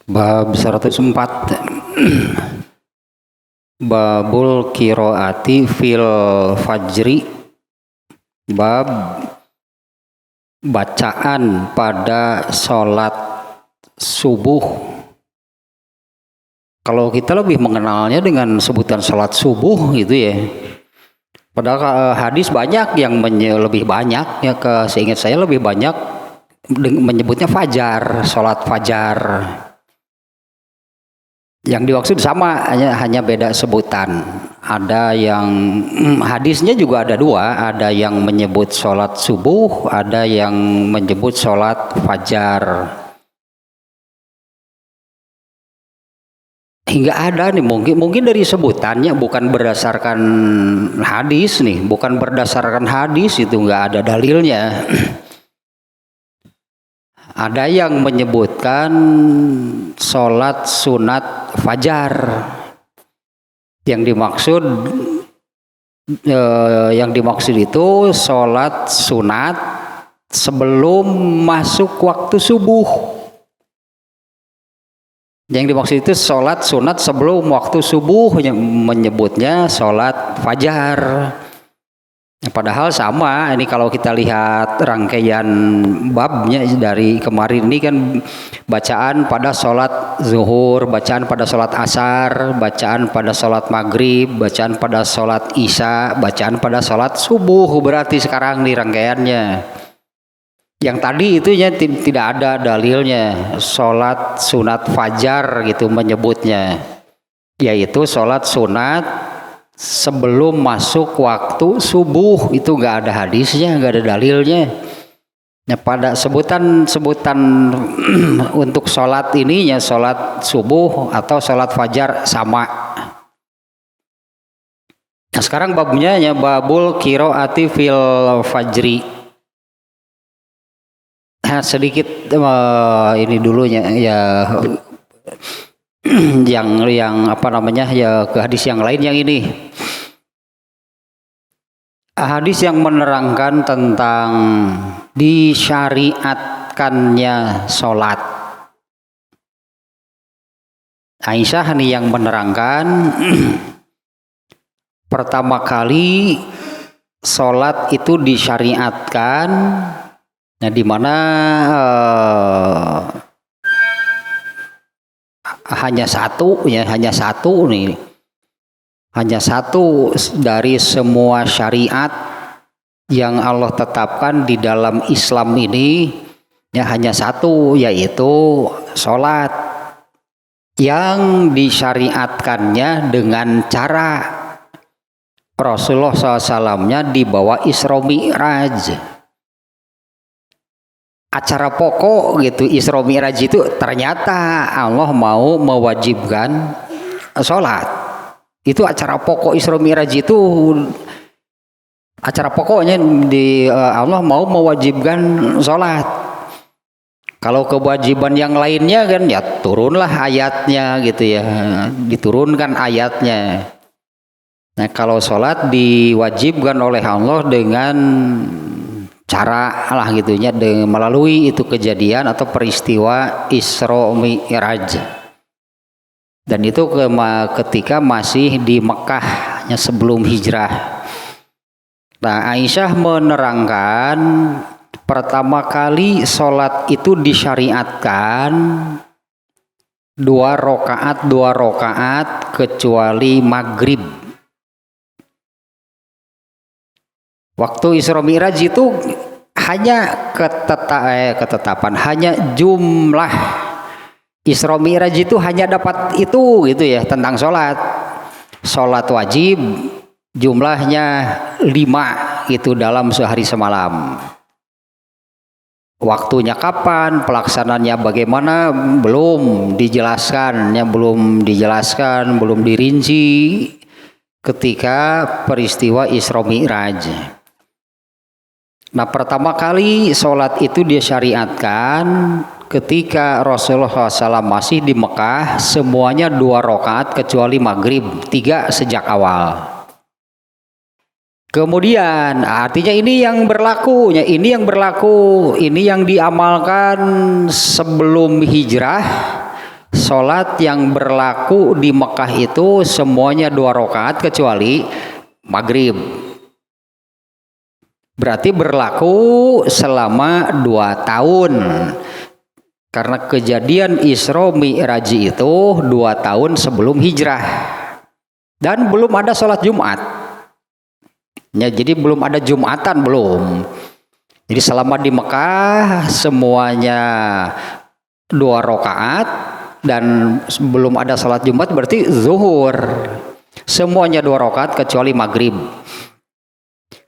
Bab 104 Babul Qiraati fil Fajri. Bab bacaan pada sholat subuh. Kalau kita lebih mengenalnya dengan sebutan sholat subuh gitu ya. Padahal hadis banyak yang lebih banyak ya, seingat saya lebih banyak menyebutnya fajar, sholat fajar. Yang dimaksud sama, hanya beda sebutan. Ada yang hadisnya juga ada dua, ada yang menyebut sholat subuh, ada yang menyebut sholat fajar. Hingga ada nih mungkin dari sebutannya, bukan berdasarkan hadis nih, bukan berdasarkan hadis, itu nggak ada dalilnya. Ada yang menyebutkan sholat sunat fajar. Yang dimaksud itu sholat sunat sebelum masuk waktu subuh. Yang dimaksud itu sholat sunat sebelum waktu subuh, yang menyebutnya sholat fajar. Padahal sama, ini kalau kita lihat rangkaian babnya dari kemarin ini kan bacaan pada sholat zuhur, bacaan pada sholat asar, bacaan pada sholat maghrib, bacaan pada sholat isya, bacaan pada sholat subuh. Berarti sekarang nih rangkaiannya. Yang tadi itu ya tidak ada dalilnya sholat sunat fajar gitu menyebutnya, yaitu sholat sunat sebelum masuk waktu subuh. Itu nggak ada hadisnya, nggak ada dalilnya. Nah, pada sebutan untuk sholat ininya sholat subuh atau sholat fajar sama. Nah, sekarang babnya ya babul qiraati fil fajri. Nah, sedikit ini dulunya ya. yang apa namanya ya, ke hadis yang lain yang ini. Hadis yang menerangkan tentang disyariatkannya sholat. Aisyah nih yang menerangkan pertama kali sholat itu disyariatkan, nah di mana hanya satu dari semua syariat yang Allah tetapkan di dalam Islam ini, ya hanya satu, yaitu sholat, yang disyariatkannya dengan cara Rasulullah SAW-nya dibawa Isra Mi'raj. Acara pokok gitu Isra Mi'raj itu ternyata Allah mau mewajibkan sholat. Itu acara pokok Isra Mi'raj itu, acara pokoknya Allah mau mewajibkan sholat. Kalau kewajiban yang lainnya kan ya turunlah ayatnya gitu ya, diturunkan ayatnya. Nah, kalau sholat diwajibkan oleh Allah dengan cara lah gitunya, melalui itu kejadian atau peristiwa Isra Mi'raj. Dan itu ketika masih di Mekah, sebelum hijrah. Nah, Aisyah menerangkan pertama kali sholat itu disyariatkan 2 rakaat kecuali maghrib. Waktu Isra Mi'raj itu hanya ketetapan, hanya jumlah Isra Mi'raj itu hanya dapat itu gitu ya, tentang sholat. Sholat wajib jumlahnya 5 itu dalam sehari semalam. Waktunya kapan, pelaksananya bagaimana belum dijelaskan, belum dirinci ketika peristiwa Isra Mi'raj. Nah, pertama kali sholat itu disyariatkan ketika Rasulullah SAW masih di Mekah, semuanya 2 rakaat kecuali maghrib, 3 sejak awal. Kemudian artinya ini yang berlaku, ini yang diamalkan sebelum hijrah Sholat yang berlaku di Mekah itu semuanya 2 rakaat kecuali maghrib. Berarti berlaku selama 2 tahun. Karena kejadian Isra Mi'raj itu 2 tahun sebelum hijrah. Dan belum ada sholat Jumat. Ya, jadi belum ada Jumatan belum. Jadi selama di Mekah semuanya 2 rakaat dan belum ada sholat Jumat, berarti zuhur. Semuanya 2 rakaat kecuali maghrib.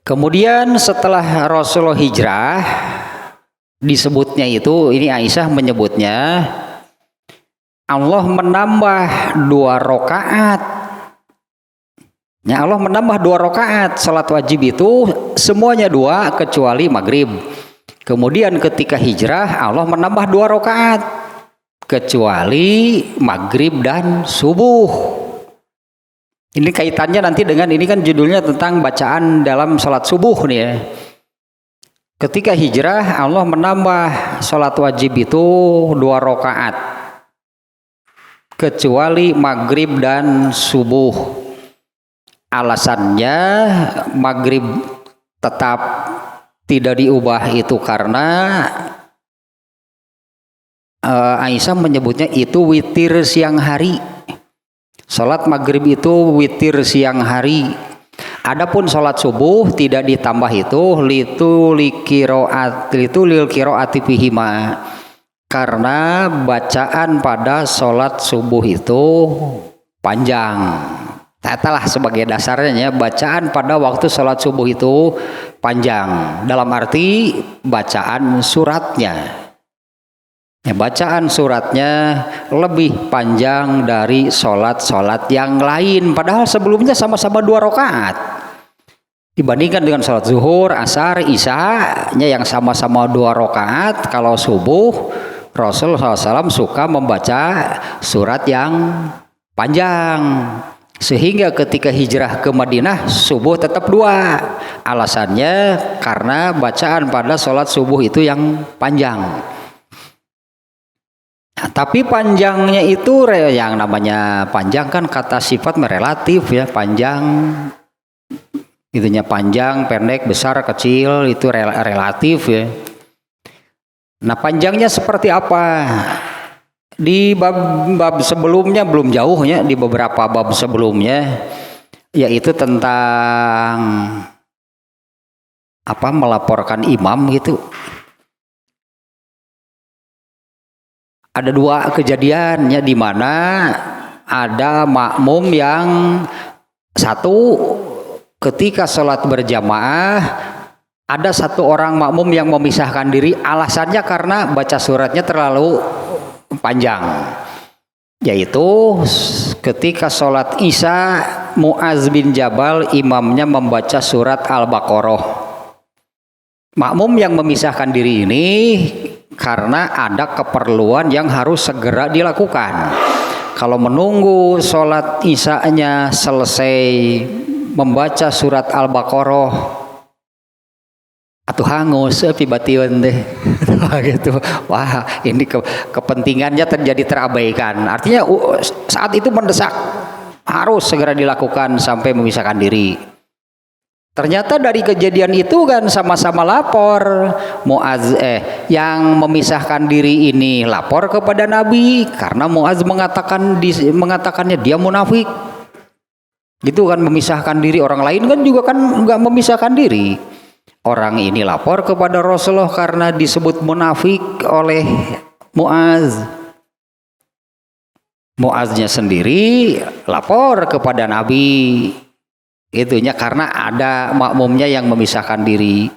Kemudian setelah Rasulullah hijrah, disebutnya itu, ini Aisyah menyebutnya, Allah menambah 2 rakaat. Ya, Allah menambah 2 rakaat. Salat wajib itu semuanya 2 kecuali maghrib. Kemudian ketika hijrah Allah menambah 2 rakaat kecuali maghrib dan subuh. Ini kaitannya nanti dengan, ini kan judulnya tentang bacaan dalam salat subuh nih ya. Ketika hijrah Allah menambah salat wajib itu 2 rakaat kecuali maghrib dan subuh. Alasannya maghrib tetap tidak diubah itu karena Aisyah menyebutnya itu witir siang hari. Salat maghrib itu witir siang hari. Adapun salat subuh tidak ditambah itu lil qiraati fihima. Karena bacaan pada salat subuh itu panjang. Tatalah sebagai dasarnya, bacaan pada waktu salat subuh itu panjang. Dalam arti bacaan suratnya. Ya, bacaan suratnya lebih panjang dari sholat-sholat yang lain. Padahal sebelumnya sama-sama 2 rakaat. Dibandingkan dengan sholat zuhur, asar, isya-nya yang sama-sama 2 rakaat. Kalau subuh, Rasulullah SAW suka membaca surat yang panjang. Sehingga ketika hijrah ke Madinah, subuh tetap 2. Alasannya karena bacaan pada sholat subuh itu yang panjang. Tapi panjangnya itu, yang namanya panjang kan kata sifat relatif ya, panjang itunya panjang, pendek, besar, kecil itu relatif ya. Nah, panjangnya seperti apa? Di bab sebelumnya belum jauh ya, di beberapa bab sebelumnya yaitu tentang apa, melaporkan imam gitu. Ada 2 kejadiannya di mana ada makmum yang satu ketika sholat berjamaah ada 1 orang makmum yang memisahkan diri, alasannya karena baca suratnya terlalu panjang. Yaitu ketika sholat Isya Mu'adz bin Jabal imamnya membaca surat Al-Baqarah. Makmum yang memisahkan diri ini karena ada keperluan yang harus segera dilakukan. Kalau menunggu sholat Isya-nya selesai membaca surat Al-Baqarah, atuh hangus pibatiun deh. Gitu. Wah, ini kepentingannya terabaikan. Artinya saat itu mendesak, harus segera dilakukan sampai memisahkan diri. Ternyata dari kejadian itu kan sama-sama lapor. Mu'adz yang memisahkan diri ini lapor kepada Nabi karena Mu'adz mengatakannya dia munafik. Gitu kan, memisahkan diri. Orang lain kan juga kan nggak memisahkan diri. Orang ini lapor kepada Rasulullah karena disebut munafik oleh Mu'adz. Mu'adznya sendiri lapor kepada Nabi. Itunya karena ada makmumnya yang memisahkan diri.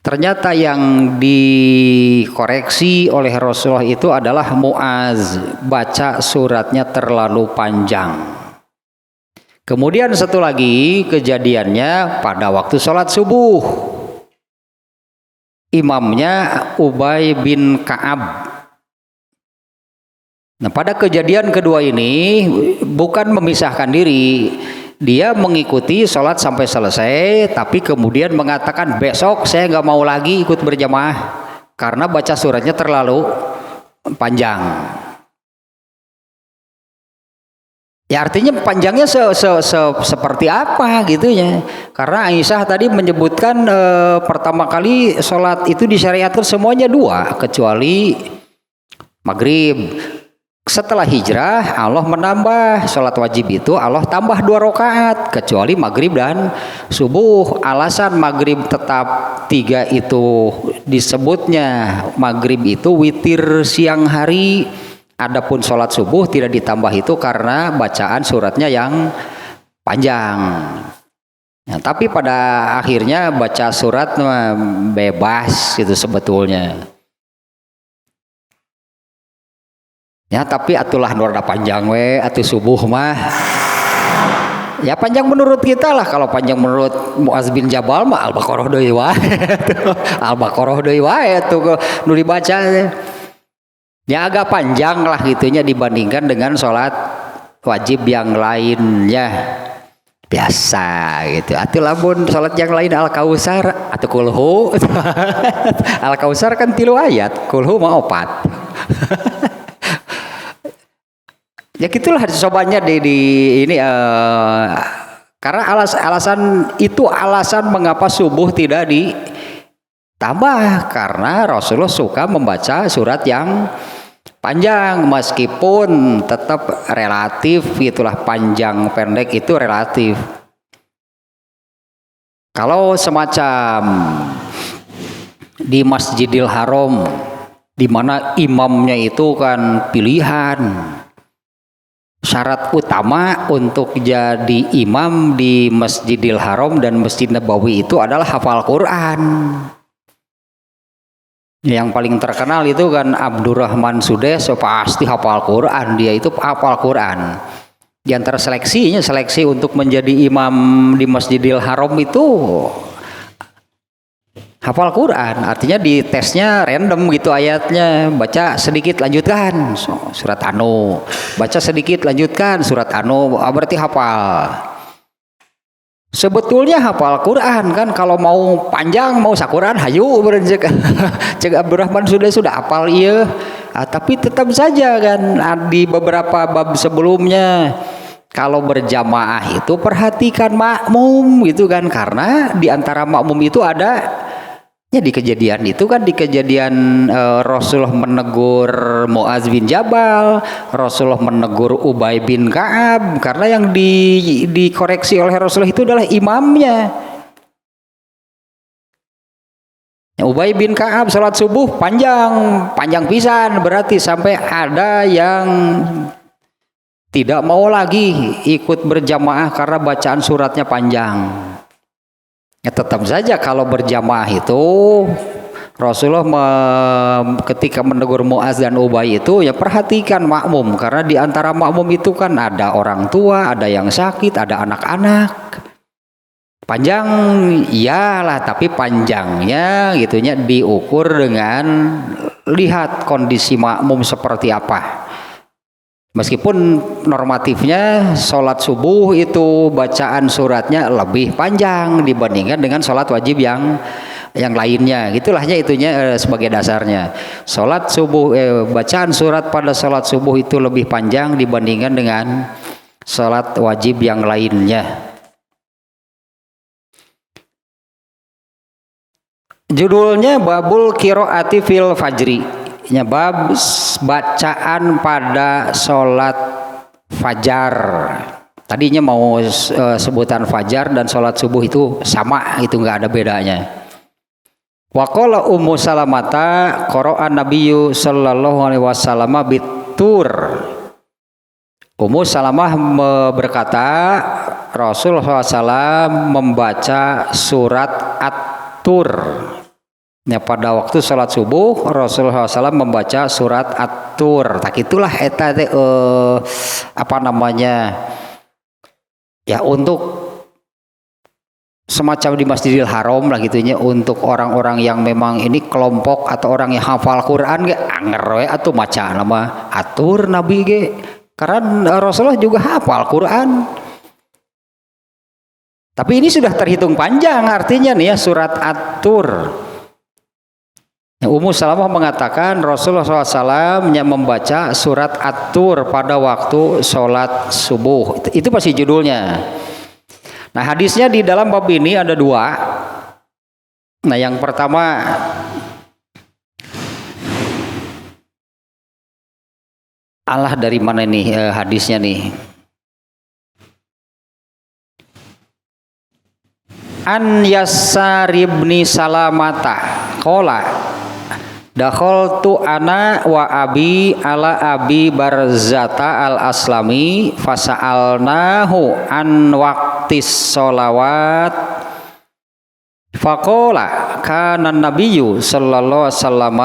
Ternyata yang dikoreksi oleh Rasulullah itu adalah Mu'adz, baca suratnya terlalu panjang. Kemudian satu lagi kejadiannya pada waktu sholat subuh. Imamnya Ubay bin Ka'ab. Nah, pada kejadian kedua ini bukan memisahkan diri. Dia mengikuti sholat sampai selesai, tapi kemudian mengatakan besok saya nggak mau lagi ikut berjamaah karena baca suratnya terlalu panjang. Ya artinya panjangnya seperti apa gitu ya. Karena Aisyah tadi menyebutkan pertama kali sholat itu disyariatkan semuanya 2 kecuali maghrib. Setelah hijrah Allah menambah sholat wajib itu Allah tambah 2 rakaat kecuali maghrib dan subuh. Alasan maghrib tetap 3 itu disebutnya maghrib itu witir siang hari. Adapun sholat subuh tidak ditambah itu karena bacaan suratnya yang panjang. Nah, tapi pada akhirnya baca surat bebas gitu sebetulnya. Ya tapi atulah norda panjang we atu subuh mah. Ya panjang menurut kita lah. Kalau panjang menurut Muaz bin Jabal mah Al-Baqarah deui wae. Al-Baqarah deui wae tuh nu dibaca. Ya agak panjang lah gitunya dibandingkan dengan sholat wajib yang lainnya biasa gitu. Atuh lamun sholat yang lain Al-Kausar atau kulhu Al-Kausar kan 3 ayat, kulhu mah 4. Ya gitulah cobanya di ini karena alasan itu alasan mengapa subuh tidak ditambah karena Rasulullah suka membaca surat yang panjang meskipun tetap relatif gitulah, panjang pendek itu relatif. Kalau semacam di Masjidil Haram di mana imamnya itu kan pilihan, syarat utama untuk jadi imam di Masjidil Haram dan Masjid Nabawi itu adalah hafal Quran. Yang paling terkenal itu kan Abdurrahman Sudes, pasti hafal Quran, dia itu hafal Quran. Di antara seleksi untuk menjadi imam di Masjidil Haram itu hafal Quran, artinya di tesnya random gitu ayatnya, baca sedikit lanjutkan surat anu, baca sedikit lanjutkan surat anu, berarti hafal. Sebetulnya hafal Quran kan kalau mau panjang mau sakuran hayu berenjek cek Abdurrahman sudah hafal iya. Tapi tetap saja kan di beberapa bab sebelumnya kalau berjamaah itu perhatikan makmum gitu kan, karena di antara makmum itu ada ya di kejadian itu kan, di kejadian Rasulullah menegur Muaz bin Jabal, Rasulullah menegur Ubay bin Ka'ab karena yang dikoreksi oleh Rasulullah itu adalah imamnya. Ubay bin Ka'ab salat subuh panjang pisan, berarti sampai ada yang tidak mau lagi ikut berjamaah karena bacaan suratnya panjang. Ya tetap saja kalau berjamaah itu Rasulullah ketika menegur Muaz dan Ubay itu ya perhatikan makmum, karena di antara makmum itu kan ada orang tua, ada yang sakit, ada anak-anak. Panjang iyalah, tapi panjangnya gitunya diukur dengan lihat kondisi makmum seperti apa. Meskipun normatifnya sholat subuh itu bacaan suratnya lebih panjang dibandingkan dengan sholat wajib yang lainnya, gitulahnya itunya sebagai dasarnya. Sholat subuh bacaan surat pada sholat subuh itu lebih panjang dibandingkan dengan sholat wajib yang lainnya. Judulnya Babul Qiraati fil Fajri. Ya, bab bacaan pada sholat fajar. Tadinya mau sebutan fajar dan sholat subuh itu sama, itu nggak ada bedanya. Wa qala Ummu Salamata qara'an Nabiyyu sallallahu alaihi wasallam bitur. Ummu Salamah berkata Rasulullah SAW membaca surat At-Tur. Ya, pada waktu sholat subuh Rasulullah SAW membaca surat At-Tur. Tak itulah eta apa namanya ya, untuk semacam di Masjidil Haram lah gitunya, untuk orang-orang yang memang ini kelompok atau orang yang hafal Quran ge anger we atuh maca nama At-Tur Nabi ge, karena Rasulullah juga hafal Quran. Tapi ini sudah terhitung panjang artinya nih ya, surat At-Tur. Ummu Salamah mengatakan Rasulullah SAW membaca surat At-Tur pada waktu sholat subuh. Itu pasti judulnya. Nah, hadisnya di dalam bab ini ada dua. Nah, yang pertama Allah dari mana nih hadisnya nih? An Yasar ibni Salamata qala dakhaltu ana wa abi ala abi Barzata al-Aslami fasa'alnahu an waqtis sholawat faqala kana nabiyyu sallallahu alaihi wasallam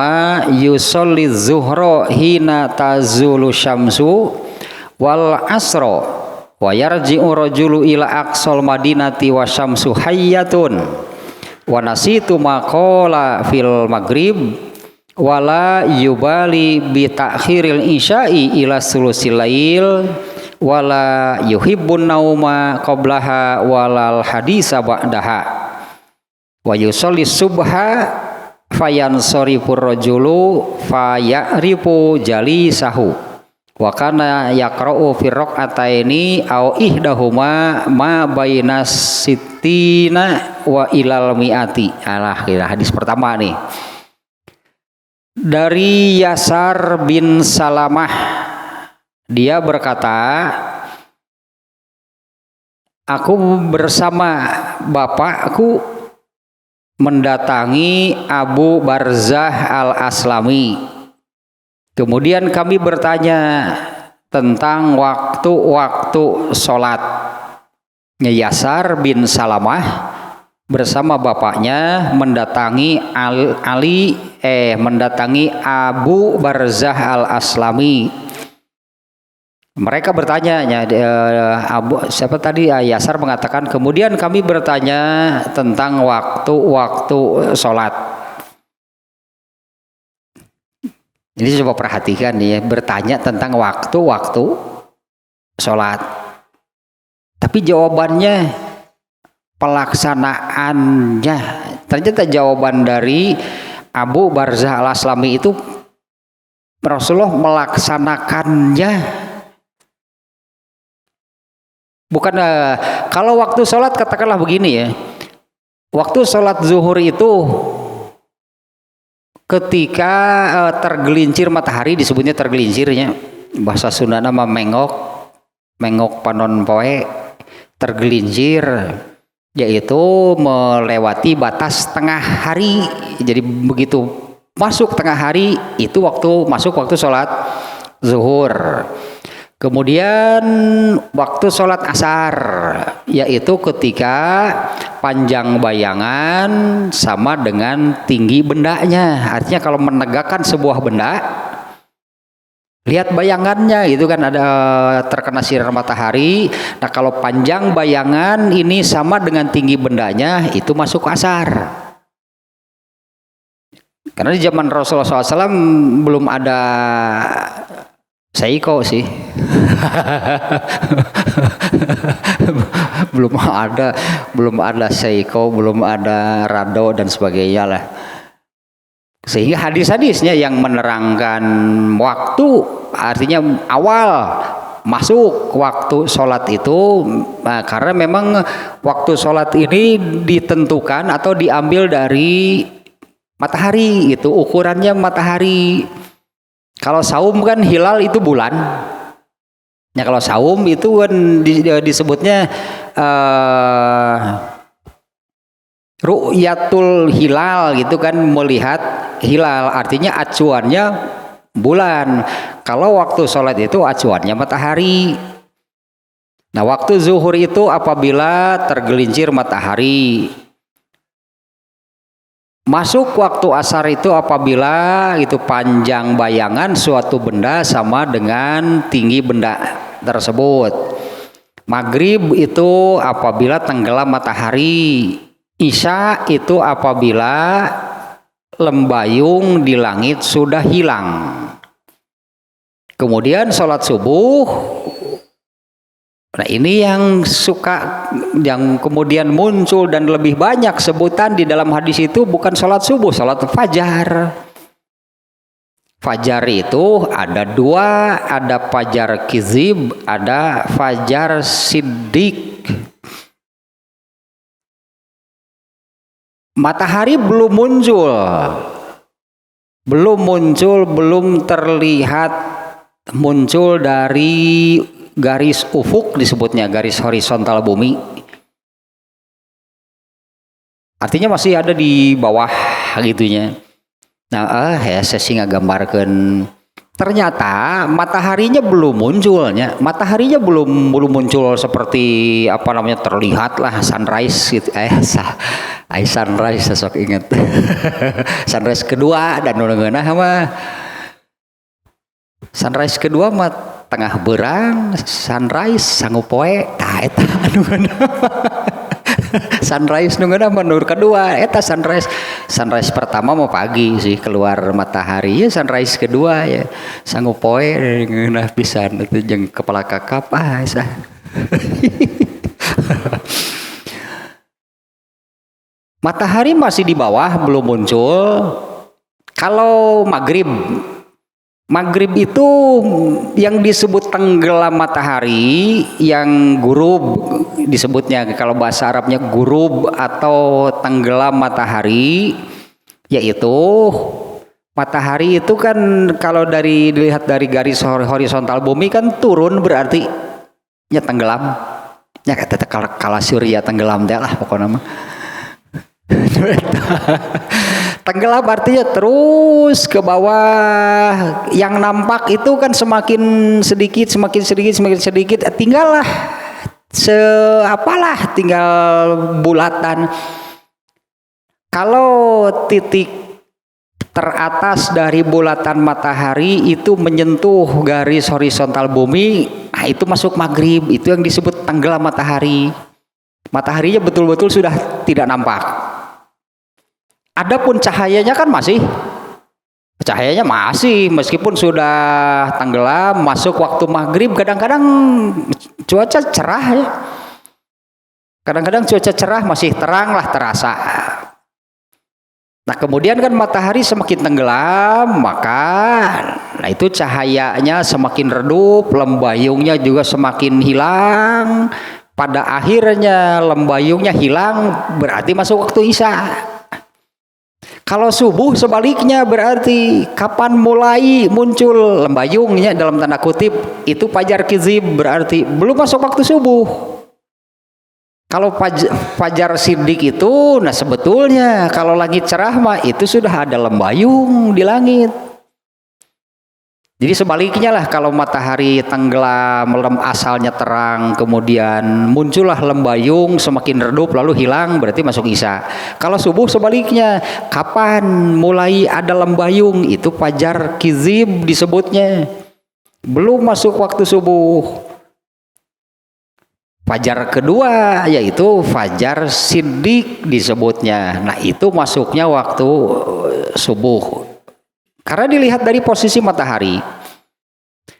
yusolli zuhra hina tazulu syamsu wal asra wa yarji'u rajulu ila aqsal madinati wa syamsu hayyatun wa nasitu maqala fil maghrib wala yubali bi ta'khiril isya'i ila sulusil lail wala yuhibbun nauma qablaha walal hadisa ba'daha wa yusolli subha fayansarifur rajulu faya'rifu jalisahu wa kana yaqra'u fi raq'ataini aw ihdahuma ma baina sittina wa ilal mi'ati. Hadis pertama nih dari Yasar bin Salamah, dia berkata, aku bersama bapakku mendatangi Abu Barzah al-Aslami. Kemudian kami bertanya tentang waktu-waktu sholat. Yasar bin Salamah bersama bapaknya mendatangi Abu Barzah al-Aslami. Mereka bertanya, siapa tadi? Yasar mengatakan, kemudian kami bertanya tentang waktu-waktu sholat. Ini coba perhatikan nih ya, bertanya tentang waktu-waktu sholat. Tapi jawabannya, pelaksanaannya, ternyata jawaban dari Abu Barzah al-Aslami itu Rasulullah melaksanakannya. Bukan kalau waktu sholat katakanlah begini ya, waktu sholat zuhur itu ketika tergelincir matahari, disebutnya tergelincirnya, bahasa Sunda nama mengok panon poe, tergelincir, yaitu melewati batas tengah hari. Jadi begitu masuk tengah hari itu masuk waktu sholat zuhur. Kemudian waktu sholat asar, yaitu ketika panjang bayangan sama dengan tinggi bendanya. Artinya kalau menegakkan sebuah benda, lihat bayangannya itu kan ada terkena sinar matahari. Nah kalau panjang bayangan ini sama dengan tinggi bendanya, itu masuk asar. Karena di zaman Rasulullah SAW belum ada Seiko sih. belum ada Seiko, belum ada Rado dan sebagainya lah. Sehingga hadis-hadisnya yang menerangkan waktu, artinya awal masuk waktu sholat itu, karena memang waktu sholat ini ditentukan atau diambil dari matahari, itu ukurannya matahari. Kalau saum kan hilal itu bulan. Ya kalau saum itu kan disebutnya ru'yatul hilal gitu kan, melihat hilal, artinya acuannya bulan. Kalau waktu sholat itu acuannya matahari. Nah waktu zuhur itu apabila tergelincir matahari. Masuk waktu asar itu apabila itu panjang bayangan suatu benda sama dengan tinggi benda tersebut. Maghrib itu apabila tenggelam matahari. Isya itu apabila lembayung di langit sudah hilang. Kemudian sholat subuh. Nah ini yang kemudian muncul dan lebih banyak sebutan di dalam hadis itu bukan sholat subuh, sholat fajar. Fajar itu ada dua, ada fajar kizib, ada fajar siddiq. Matahari belum muncul, belum terlihat muncul dari garis ufuk, disebutnya garis horizontal bumi. Artinya masih ada di bawah gitunya. Nah, ya saya sih ngagambarkan. Ternyata mataharinya belum munculnya. Mataharinya belum muncul seperti apa namanya terlihat lah sunrise gitu. Sunrise sesok ingat. Sunrise kedua dan ngeunah mah. Sunrise kedua mah tengah berang, sunrise sanggup poe. Tah eta anu sunrise nungguan menur kedua eta sunrise pertama mau pagi sih keluar matahari ya, sunrise kedua ya sanggup poe ngeunah pisan itu jeung kepala kakap sah. Matahari masih di bawah belum muncul. Kalau maghrib itu yang disebut tenggelam matahari, yang gurub disebutnya, kalau bahasa Arabnya gurub atau tenggelam matahari, yaitu matahari itu kan kalau dilihat dari garis horizontal bumi kan turun, berarti nya tenggelam, ya kata kala surya tenggelam deh lah pokoknya mah. Tenggelam artinya terus ke bawah, yang nampak itu kan semakin sedikit, tinggallah tinggal bulatan. Kalau titik teratas dari bulatan matahari itu menyentuh garis horizontal bumi, nah itu masuk maghrib, itu yang disebut tenggelam matahari. Mataharinya betul-betul sudah tidak nampak. Adapun cahayanya kan cahayanya masih meskipun sudah tenggelam, masuk waktu maghrib, kadang-kadang cuaca cerah ya. Kadang-kadang cuaca cerah masih terang lah terasa. Nah kemudian kan matahari semakin tenggelam, maka itu cahayanya semakin redup, lembayungnya juga semakin hilang. Pada akhirnya lembayungnya hilang, berarti masuk waktu isya. Kalau subuh sebaliknya, berarti kapan mulai muncul lembayungnya dalam tanda kutip, itu fajar kizib, berarti belum masuk waktu subuh. Kalau fajar siddiq itu, nah sebetulnya kalau langit cerah mah itu sudah ada lembayung di langit. Jadi sebaliknya lah, kalau matahari tenggelam, asalnya terang, kemudian muncullah lembayung, semakin redup lalu hilang, berarti masuk isya. Kalau subuh sebaliknya, kapan mulai ada lembayung, itu fajar kizib disebutnya, belum masuk waktu subuh. Fajar kedua yaitu fajar siddiq disebutnya, nah itu masuknya waktu subuh. Karena dilihat dari posisi matahari.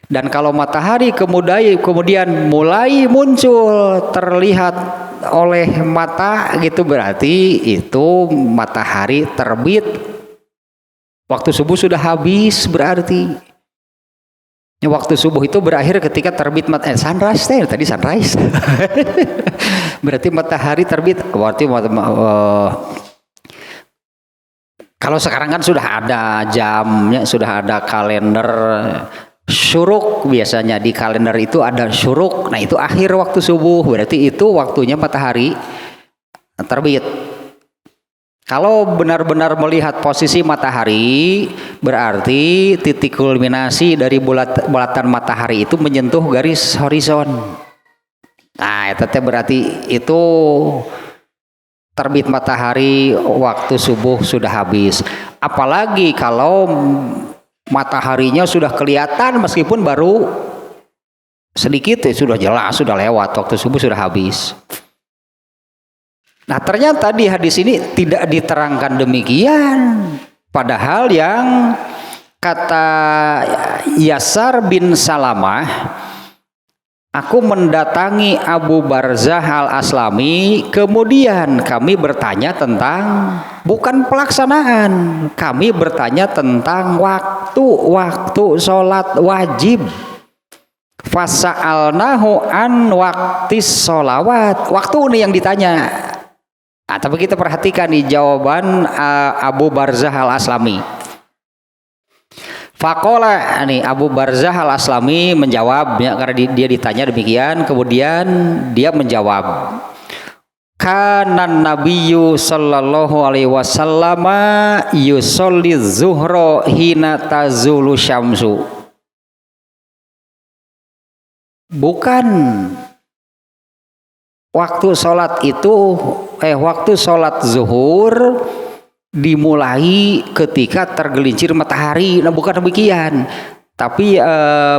Dan kalau matahari kemudian mulai muncul terlihat oleh mata gitu, berarti itu matahari terbit. Waktu subuh sudah habis berarti. Waktu subuh itu berakhir ketika terbit sunrise tadi sunrise. Berarti matahari terbit, berarti kalau sekarang kan sudah ada jamnya, sudah ada kalender syuruk, biasanya di kalender itu ada syuruk. Nah itu akhir waktu subuh, berarti itu waktunya matahari terbit. Kalau benar-benar melihat posisi matahari, berarti titik kulminasi dari bulatan matahari itu menyentuh garis horizon. Nah itu berarti itu terbit matahari waktu subuh sudah habis. Apalagi kalau mataharinya sudah kelihatan meskipun baru sedikit, sudah jelas, sudah lewat, waktu subuh sudah habis. Nah ternyata di hadis ini tidak diterangkan demikian. Padahal yang kata Yasar bin Salamah, Aku mendatangi Abu Barzah al-Aslami, kemudian kami bertanya tentang bukan pelaksanaan, kami bertanya tentang waktu sholat wajib. Fasa'alnahu an waqtis sholawat. Waktu ini yang ditanya. Nah, tapi kita perhatikan nih jawaban Abu Barzah al-Aslami. Faqala, nih Abu Barzah al-Aslami menjawab ya, karena dia ditanya demikian, kemudian dia menjawab, kanan nabiyyu sallallahu alaihi wasallam yusolli zuhra hina tazulu syamsu. Bukan waktu sholat zuhur dimulai ketika tergelincir matahari. Nah, bukan demikian, tapi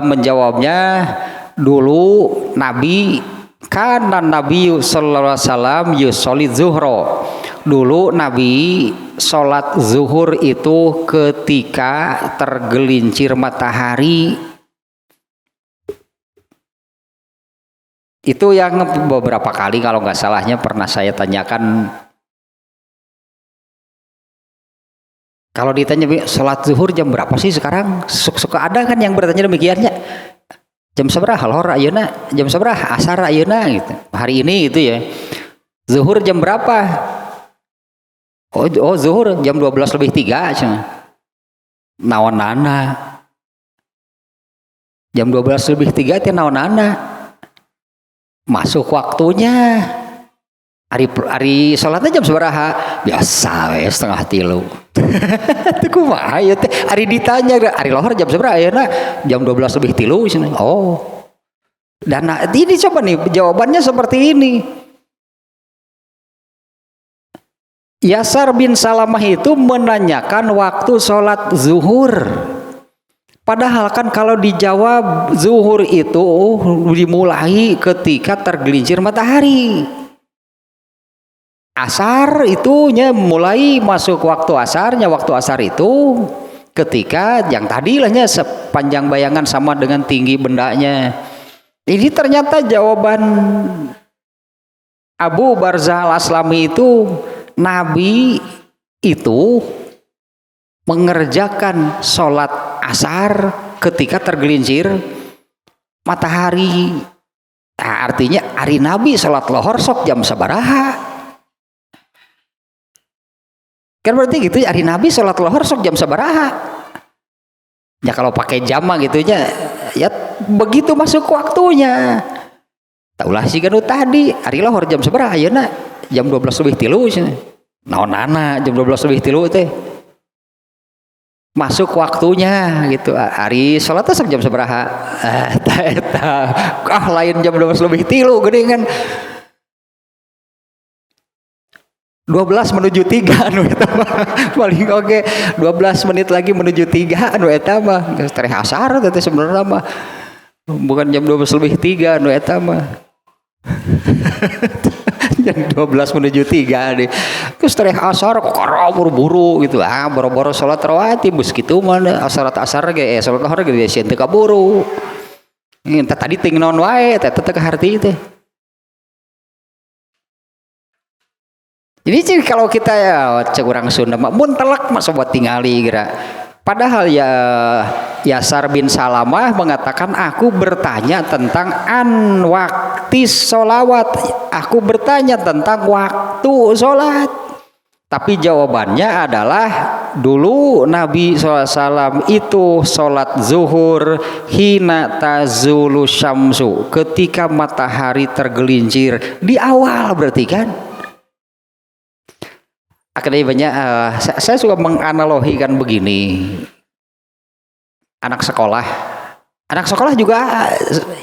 menjawabnya dulu Nabi sallallahu alaihi wasallam yusolli zuhro. Dulu Nabi sholat zuhur itu ketika tergelincir matahari. Itu yang beberapa kali kalau nggak salahnya pernah saya tanyakan. Kalau ditanya sholat zuhur jam berapa sih sekarang? Suka ada kan yang bertanya demikiannya. Jam seberapa lohor ayeuna? Jam seberapa asar ayeuna gitu. Hari ini gitu ya. Zuhur jam berapa? Oh zuhur jam 12:03 cenah. Naonana? Jam 12:03 teh naonana? Masuk waktunya. Hari sholatnya jam seberapa? Biasa we 2:30. Teu kumaha ieu teh? Ari ditanya, ari lohor jam seberapa ayeuna? Jam 12:03 cenah. Oh. Dan ini coba nih jawabannya seperti ini. Yasar bin Salamah itu menanyakan waktu sholat zuhur. Padahal kan kalau dijawab zuhur itu dimulai ketika tergelincir matahari. Asar itunya mulai masuk waktu asarnya. Waktu asar itu ketika yang tadi lahnya sepanjang bayangan sama dengan tinggi bendanya. Ini ternyata jawaban Abu Barzah al-Aslami itu, Nabi itu mengerjakan sholat asar ketika tergelincir matahari. Nah, artinya hari Nabi sholat lohor sok jam sabaraha. Kan berarti gitu hari Nabi sholat lohor sok jam sabaraha. Ya kalau pakai jam mah gitunya ya begitu masuk waktunya. Taulah si ganu tadi hari lohor jam sabaraha ayeuna jam 12:03 naonana jam 12:03 teh masuk waktunya gitu. Hari sholat sok jam sabaraha lain jam 12:03 geuning kan 12 menuju 3 anu eta mah paling oke 12 menit lagi menuju 3 anu eta mah geus tereh asar teh sebenarnya mah bukan jam 12:03 anu eta mah jam 12 menuju 3 nih geus tereh asar kok buru-buru gitu boro-boro salat rawatib geus kitu mah asar ge salat lohor ge sieun teu kaburu teh tadi ting naon wae teh teu kaharti teh. Jadi kalau kita ya cek urang Sunda mah mun telak mah sobat tingali geura. Padahal ya Yasar bin Salamah mengatakan aku bertanya tentang an waqtis sholawat. Aku bertanya tentang waktu sholat. Tapi jawabannya adalah dulu Nabi SAW itu sholat zuhur hina tazulu syamsu ketika matahari tergelincir di awal berarti kan. Akhirnya banyak saya suka menganalogikan begini, anak sekolah juga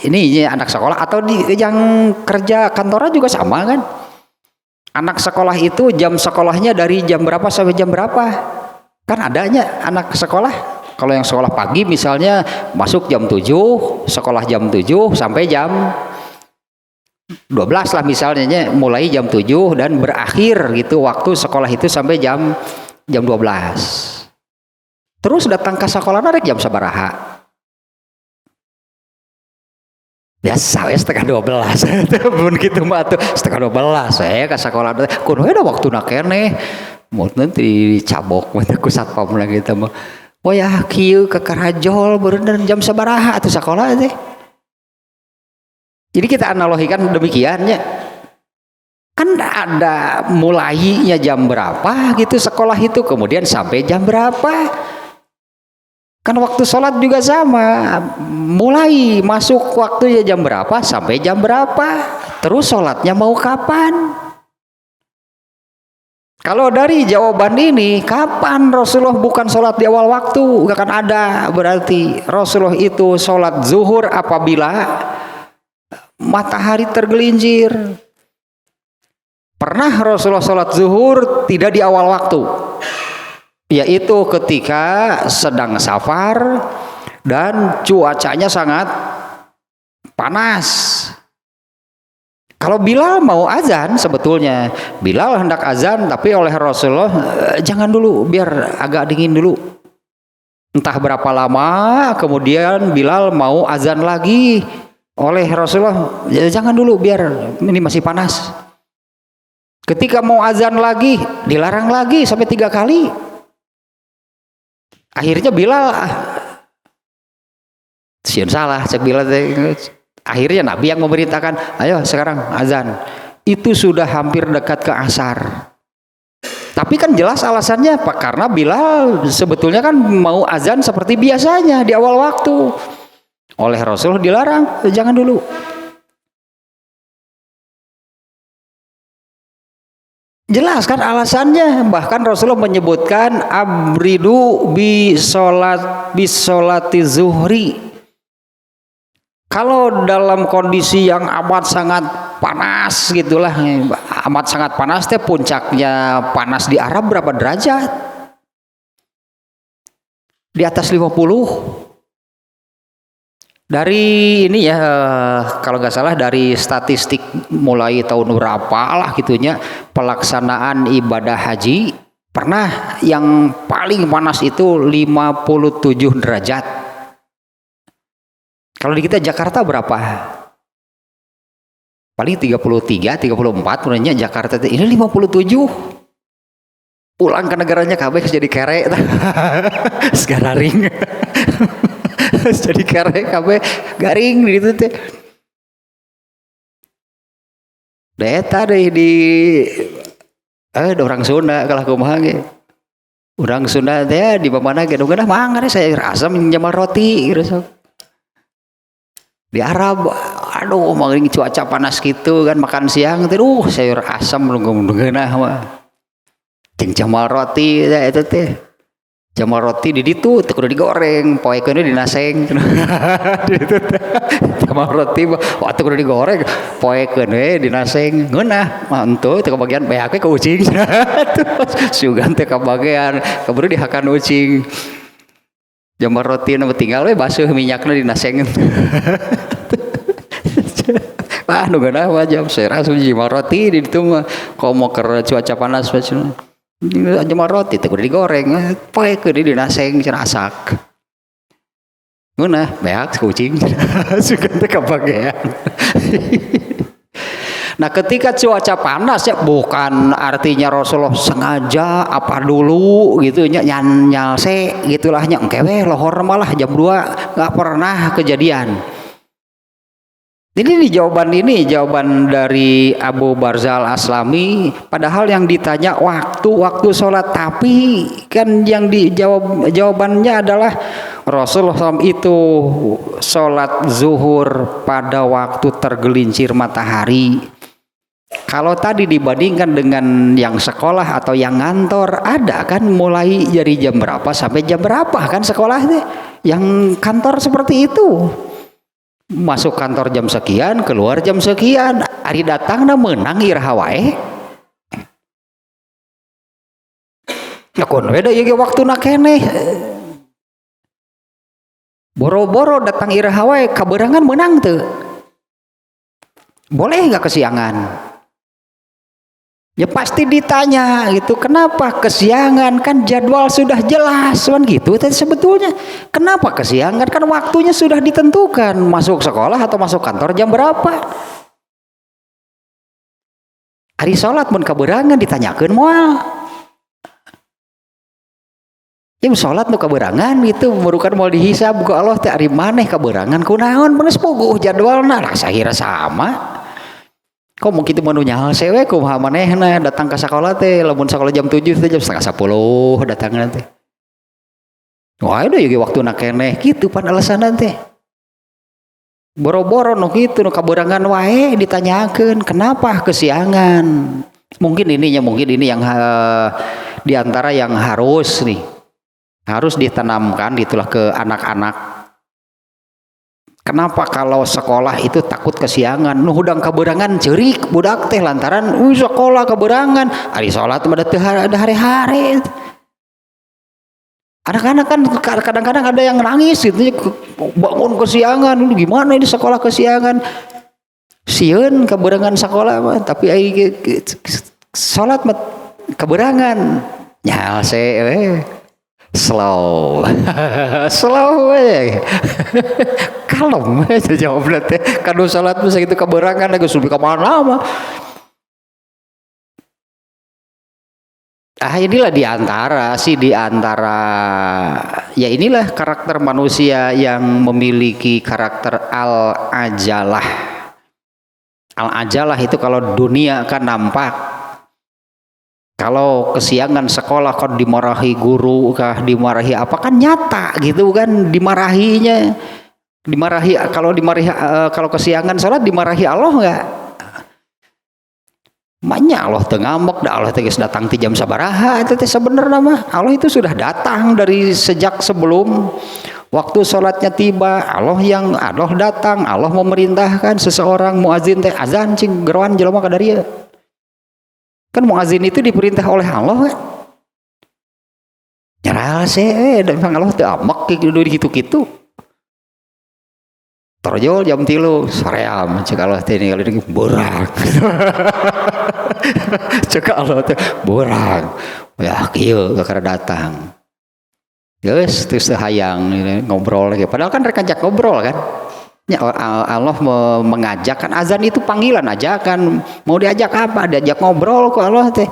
ini anak sekolah atau yang kerja kantoran juga sama kan. Anak sekolah itu jam sekolahnya dari jam berapa sampai jam berapa kan adanya anak sekolah. Kalau yang sekolah pagi misalnya masuk jam 7, sekolah jam 7 sampai jam 12 lah misalnya, mulai jam 7 dan berakhir gitu waktu sekolah itu sampai jam 12. Terus datang ke sekolah narik jam sabaraha. biasa ya setengah 12 pun gitu mah tuh setengah 12 saya ke sekolah kudu ada waktu nakene mau nanti dicabok mah ku satpam lagi gitu mah oh ya kieu ke Karajol bener jam sabaraha atuh sekolah teh jadi kita analogikan demikiannya kan ada mulainya jam berapa gitu sekolah itu kemudian sampai jam berapa kan waktu sholat juga sama mulai masuk waktunya jam berapa sampai jam berapa terus sholatnya mau kapan kalau dari jawaban ini kapan Rasulullah bukan sholat di awal waktu gak akan ada berarti Rasulullah itu sholat zuhur apabila matahari tergelincir pernah Rasulullah sholat zuhur tidak di awal waktu yaitu ketika sedang safar dan cuacanya sangat panas. Kalau Bilal mau azan sebetulnya Bilal hendak azan tapi oleh Rasulullah jangan dulu biar agak dingin dulu. Entah berapa lama kemudian Bilal mau azan lagi oleh Rasulullah jangan dulu biar ini masih panas. Ketika mau azan lagi dilarang lagi sampai 3 kali. Akhirnya Bilal sieun salah cek Bilal akhirnya Nabi yang memerintahkan ayo sekarang azan itu sudah hampir dekat ke asar tapi kan jelas alasannya Pak karena Bilal sebetulnya kan mau azan seperti biasanya di awal waktu oleh Rasul dilarang jangan dulu jelas kan alasannya bahkan Rasulullah menyebutkan abridu bi sholati zuhri kalau dalam kondisi yang amat sangat panas gitulah amat sangat panas teh puncaknya panas di Arab berapa derajat di atas 50 dari ini ya kalau nggak salah dari statistik mulai tahun berapa lah gitunya pelaksanaan ibadah haji pernah yang paling panas itu 57 derajat kalau di kita Jakarta berapa paling 33 34 sebenarnya Jakarta ini 57 pulang ke negaranya kabeh jadi kere segararing jadi kere kabeh garing gitu teh. Eta deh di orang Sunda kalau kumaha ge. Urang Sunda teh di mana ge dongena mangga saya rasa menjamal roti gitu. Di Arab aduh mangring cuaca panas gitu kan makan siang teh sayur asam dongena mah. Jeung jamal roti eta teh. Jamal roti di ditu teu kudu digoreng, poekeun dinaseng. Ditu jamal roti wah teu kudu digoreng, poekeun we dinaseng. Ngeunah mah henteu teu kabagian beak ke ucing. Sugan teu kabagian, kaburu dihakan ucing. Jamal roti nu tinggal we basuh minyakna dinaseng. Ah nu geunah mah jam seras jamal roti di ditu mah komo keur cuaca panas bae. Jamal roti teh kudu digoreng poekeun dinaseng cenah asak ngeunah beak kucing sugan teh kabagean. Nah ketika cuaca panas ya bukan artinya Rasulullah sengaja apa dulu gitu nya nyalse gitulah nya engke we lohor malah jam 2 enggak pernah kejadian. Ini jawaban dari Abu Barzah Al-Aslami padahal yang ditanya waktu sholat tapi kan yang dijawab jawabannya adalah Rasulullah SAW itu sholat zuhur pada waktu tergelincir matahari. Kalau tadi dibandingkan dengan yang sekolah atau yang ngantor ada kan mulai dari jam berapa sampai jam berapa kan sekolahnya yang kantor seperti itu. Masuk kantor jam sekian, keluar jam sekian. Ari datangna menang iraha wae. Nakon we da ieu waktuna keneh. Boro-boro datang iraha wae kaberangan menang teu? Boleh enggak kesiangan? Ya pasti ditanya gitu, kenapa kesiangan, kan jadwal sudah jelas kan gitu. Tapi sebetulnya kenapa kesiangan, kan waktunya sudah ditentukan, masuk sekolah atau masuk kantor jam berapa. Hari sholat mun kaberangan ditanyakeun moal. Ya sholat nu kaberangan gitu, merukan mau dihisab ku Allah teh ari maneh kaberangan kunaon benes puguh jadwalna, lah sahira sama. Kok mungkin itu menu nyaho sewe kumaha manehna datang ke sekolah teh lamun sekolah jam 7 teh jam setengah 10 datangna teh. Wah udah yugi waktuna keneh kitu pan alasanna teh. Boro-boro nu kitu nu kaberangan wae ditanyakeun kenapa kesiangan. Mungkin ini yang di antara yang harus ditanamkan itulah ke anak-anak. Kenapa kalau sekolah itu takut kesiangan? Nu hudang kaberangan ceurik budak teh lantaran sekolah kaberangan. Ari salat mah ada hari-hari. Anak-anak kan kadang-kadang ada yang nangis gitu, bangun kesiangan. Gimana ini sekolah kesiangan? Sieun kaberangan sekolah mah, tapi ai salat mah kaberangan. Nya slow kalem aja jawabnya teh kanu salat bisa gitu kaberangan lagi subi ka mana mah. Inilah ya inilah karakter manusia yang memiliki karakter al-ajalah. Al-ajalah itu kalau dunia kan nampak. Kalau kesiangan sekolah kan dimarahi guru kah, dimarahi apa kan nyata gitu kan, dimarahinya. Kalau kesiangan salat dimarahi Allah enggak? Maknya Allah teu ngambek, da Allah teh geus datang ti jam sabaraha eta teh sebenarnya mah. Allah itu sudah datang dari sejak sebelum waktu salatnya tiba. Allah datang, Allah memerintahkan seseorang muazin teh azan cing geroan jelema ka darieu. Kan muazin itu diperintah oleh Allah kan. Nyarah sih dan Allah teu amek gitu-gitu. Torjol jam 3 soream cek Allah teh ningali borang. Cek Allah teh borang. Ya kieu kakara datang. Geus terus hayang ngobrol lagi. Padahal kan rek ajak ngobrol kan. Ya, Allah mengajak kan azan itu panggilan ajakan, mau diajak apa? Diajak ngobrol kok Allah teh.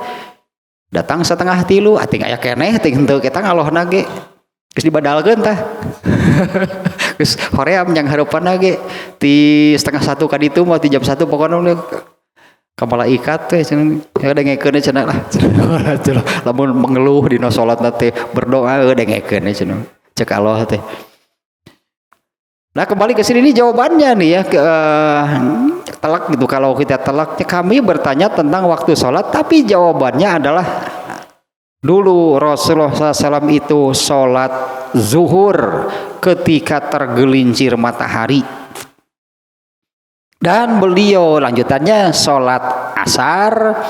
Datang 2:30 ating aya keneh ting henteu kita ngalohna ge. Geus dibadalkeun tah. Geus hoream yang hareupanna ge ti 12:30 ka ditu mah ti jam 1 pokona kepala ikat teh cenah dengekeun cenah lah. Lamun mengeluh dina salatna teh berdoa dengekeun cenah. Cek Allah teh. Nah kembali ke sini jawabannya nih ya telak gitu. Kalau kita telaknya kami bertanya tentang waktu sholat, tapi jawabannya adalah dulu Rasulullah SAW itu sholat zuhur ketika tergelincir matahari, dan beliau lanjutannya sholat asar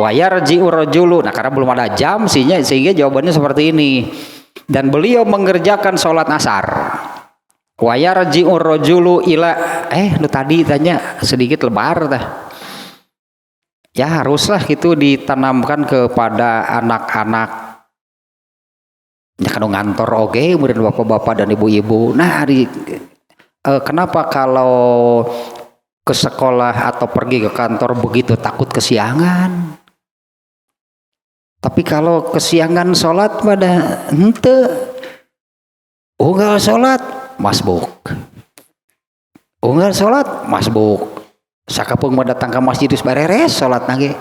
wayarji'ur rajulu. Nah karena belum ada jam sehingga jawabannya seperti ini. Dan beliau mengerjakan sholat asar wayarji'ur rajulu ila lu tadi tanya sedikit lebar tah. Ya haruslah itu ditanamkan kepada anak-anak. Ya kan ngantor oge kemudian bapak-bapak dan ibu-ibu. Nah kenapa kalau ke sekolah atau pergi ke kantor begitu takut kesiangan? Tapi kalau kesiangan sholat pada henteu unggal sholat masbuk. Unggal sholat masbuk. Sakapeung mah datang ke masjid geus bereres sholat nage.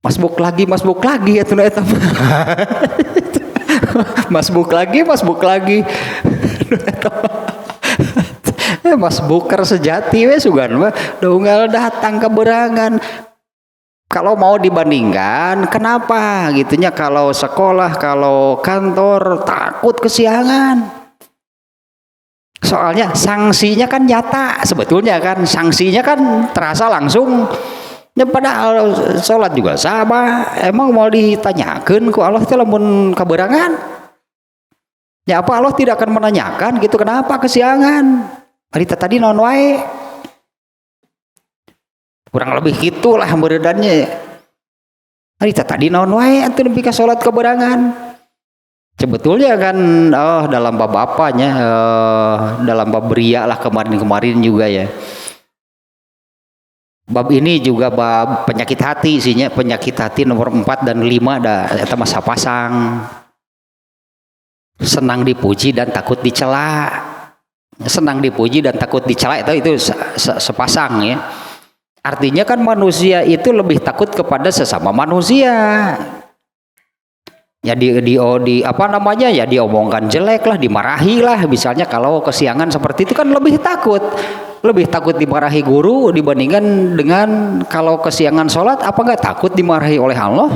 Masbuk lagi atuh eta mah. Masbuk lagi. Masbuker sejati we sugan mah unggal datang ke berangan. Kalau mau dibandingkan, kenapa gitunya kalau sekolah, kalau kantor takut kesiangan? Soalnya sanksinya kan nyata sebetulnya kan, sanksinya kan terasa langsung. Ya padahal sholat juga sama. Emang mau ditanyakan ku Allah teh lamun kaberangan? Ya apa Allah tidak akan menanyakan gitu kenapa kesiangan? Hari tadi naon wae? kurang lebih gitulah beredannya. Hari tadi naon wae atuh nepi ka salat keberangan. Sebetulnya kan dalam bab apanya, dalam bab ria lah kemarin juga ya. Bab ini juga bab penyakit hati isinya, penyakit hati nomor 4 dan 5 eta masa pasang. Senang dipuji dan takut dicela. Senang dipuji dan takut dicela itu sepasang ya. Artinya kan manusia itu lebih takut kepada sesama manusia. Ya apa namanya ya, diomongkan jelek lah, dimarahi lah, misalnya kalau kesiangan seperti itu kan lebih takut dimarahi guru dibandingkan dengan kalau kesiangan sholat. Apa nggak takut dimarahi oleh Allah?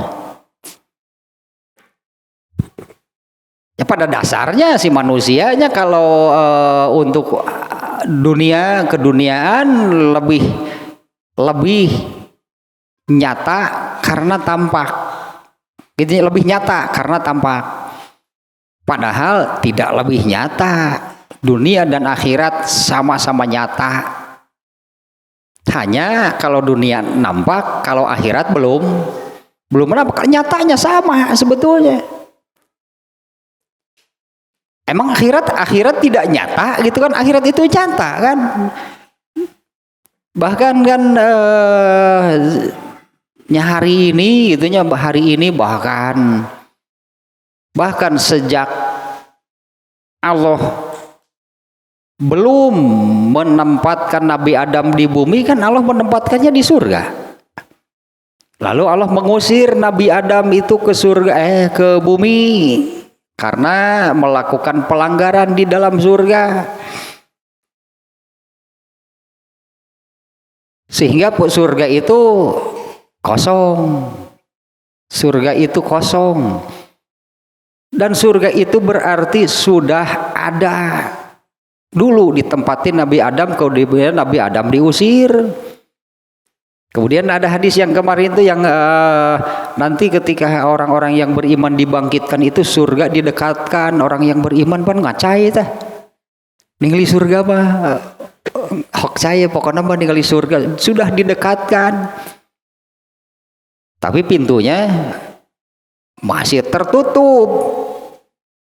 Ya pada dasarnya si manusianya kalau untuk keduniaan lebih nyata karena tampak. Ini lebih nyata karena tampak. Padahal tidak lebih nyata. Dunia dan akhirat sama-sama nyata. Hanya kalau dunia nampak, kalau akhirat belum nampak. Nyatanya sama sebetulnya. Emang akhirat tidak nyata gitu kan? Akhirat itu nyata kan? Bahkan kan hari ini bahkan sejak Allah belum menempatkan Nabi Adam di bumi kan Allah menempatkannya di surga. Lalu Allah mengusir Nabi Adam itu ke surga ke bumi karena melakukan pelanggaran di dalam surga. Sehingga surga itu kosong. Surga itu kosong. Dan surga itu berarti sudah ada. Dulu ditempatin Nabi Adam, kemudian Nabi Adam diusir. Kemudian ada hadis yang kemarin itu yang nanti ketika orang-orang yang beriman dibangkitkan itu surga didekatkan. Orang yang beriman pan ngacai tah. Ningali surga mah hok saya pokoknya mah ningali surga sudah didekatkan. Tapi pintunya masih tertutup.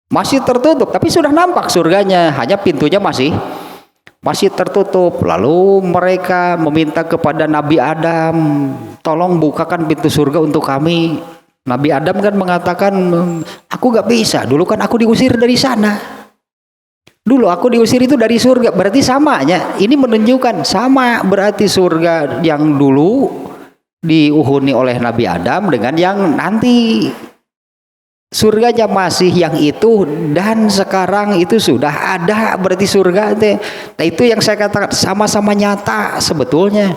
Tapi sudah nampak surganya, hanya pintunya masih tertutup. Lalu mereka meminta kepada Nabi Adam, tolong bukakan pintu surga untuk kami. Nabi Adam kan mengatakan, aku gak bisa, dulu kan aku diusir dari sana. Dulu aku diusir itu dari surga, berarti samanya. Ini menunjukkan sama, berarti surga yang dulu dihuni oleh Nabi Adam dengan yang nanti. Surganya masih yang itu dan sekarang itu sudah ada, berarti surga teh. Nah itu yang saya katakan sama-sama nyata sebetulnya.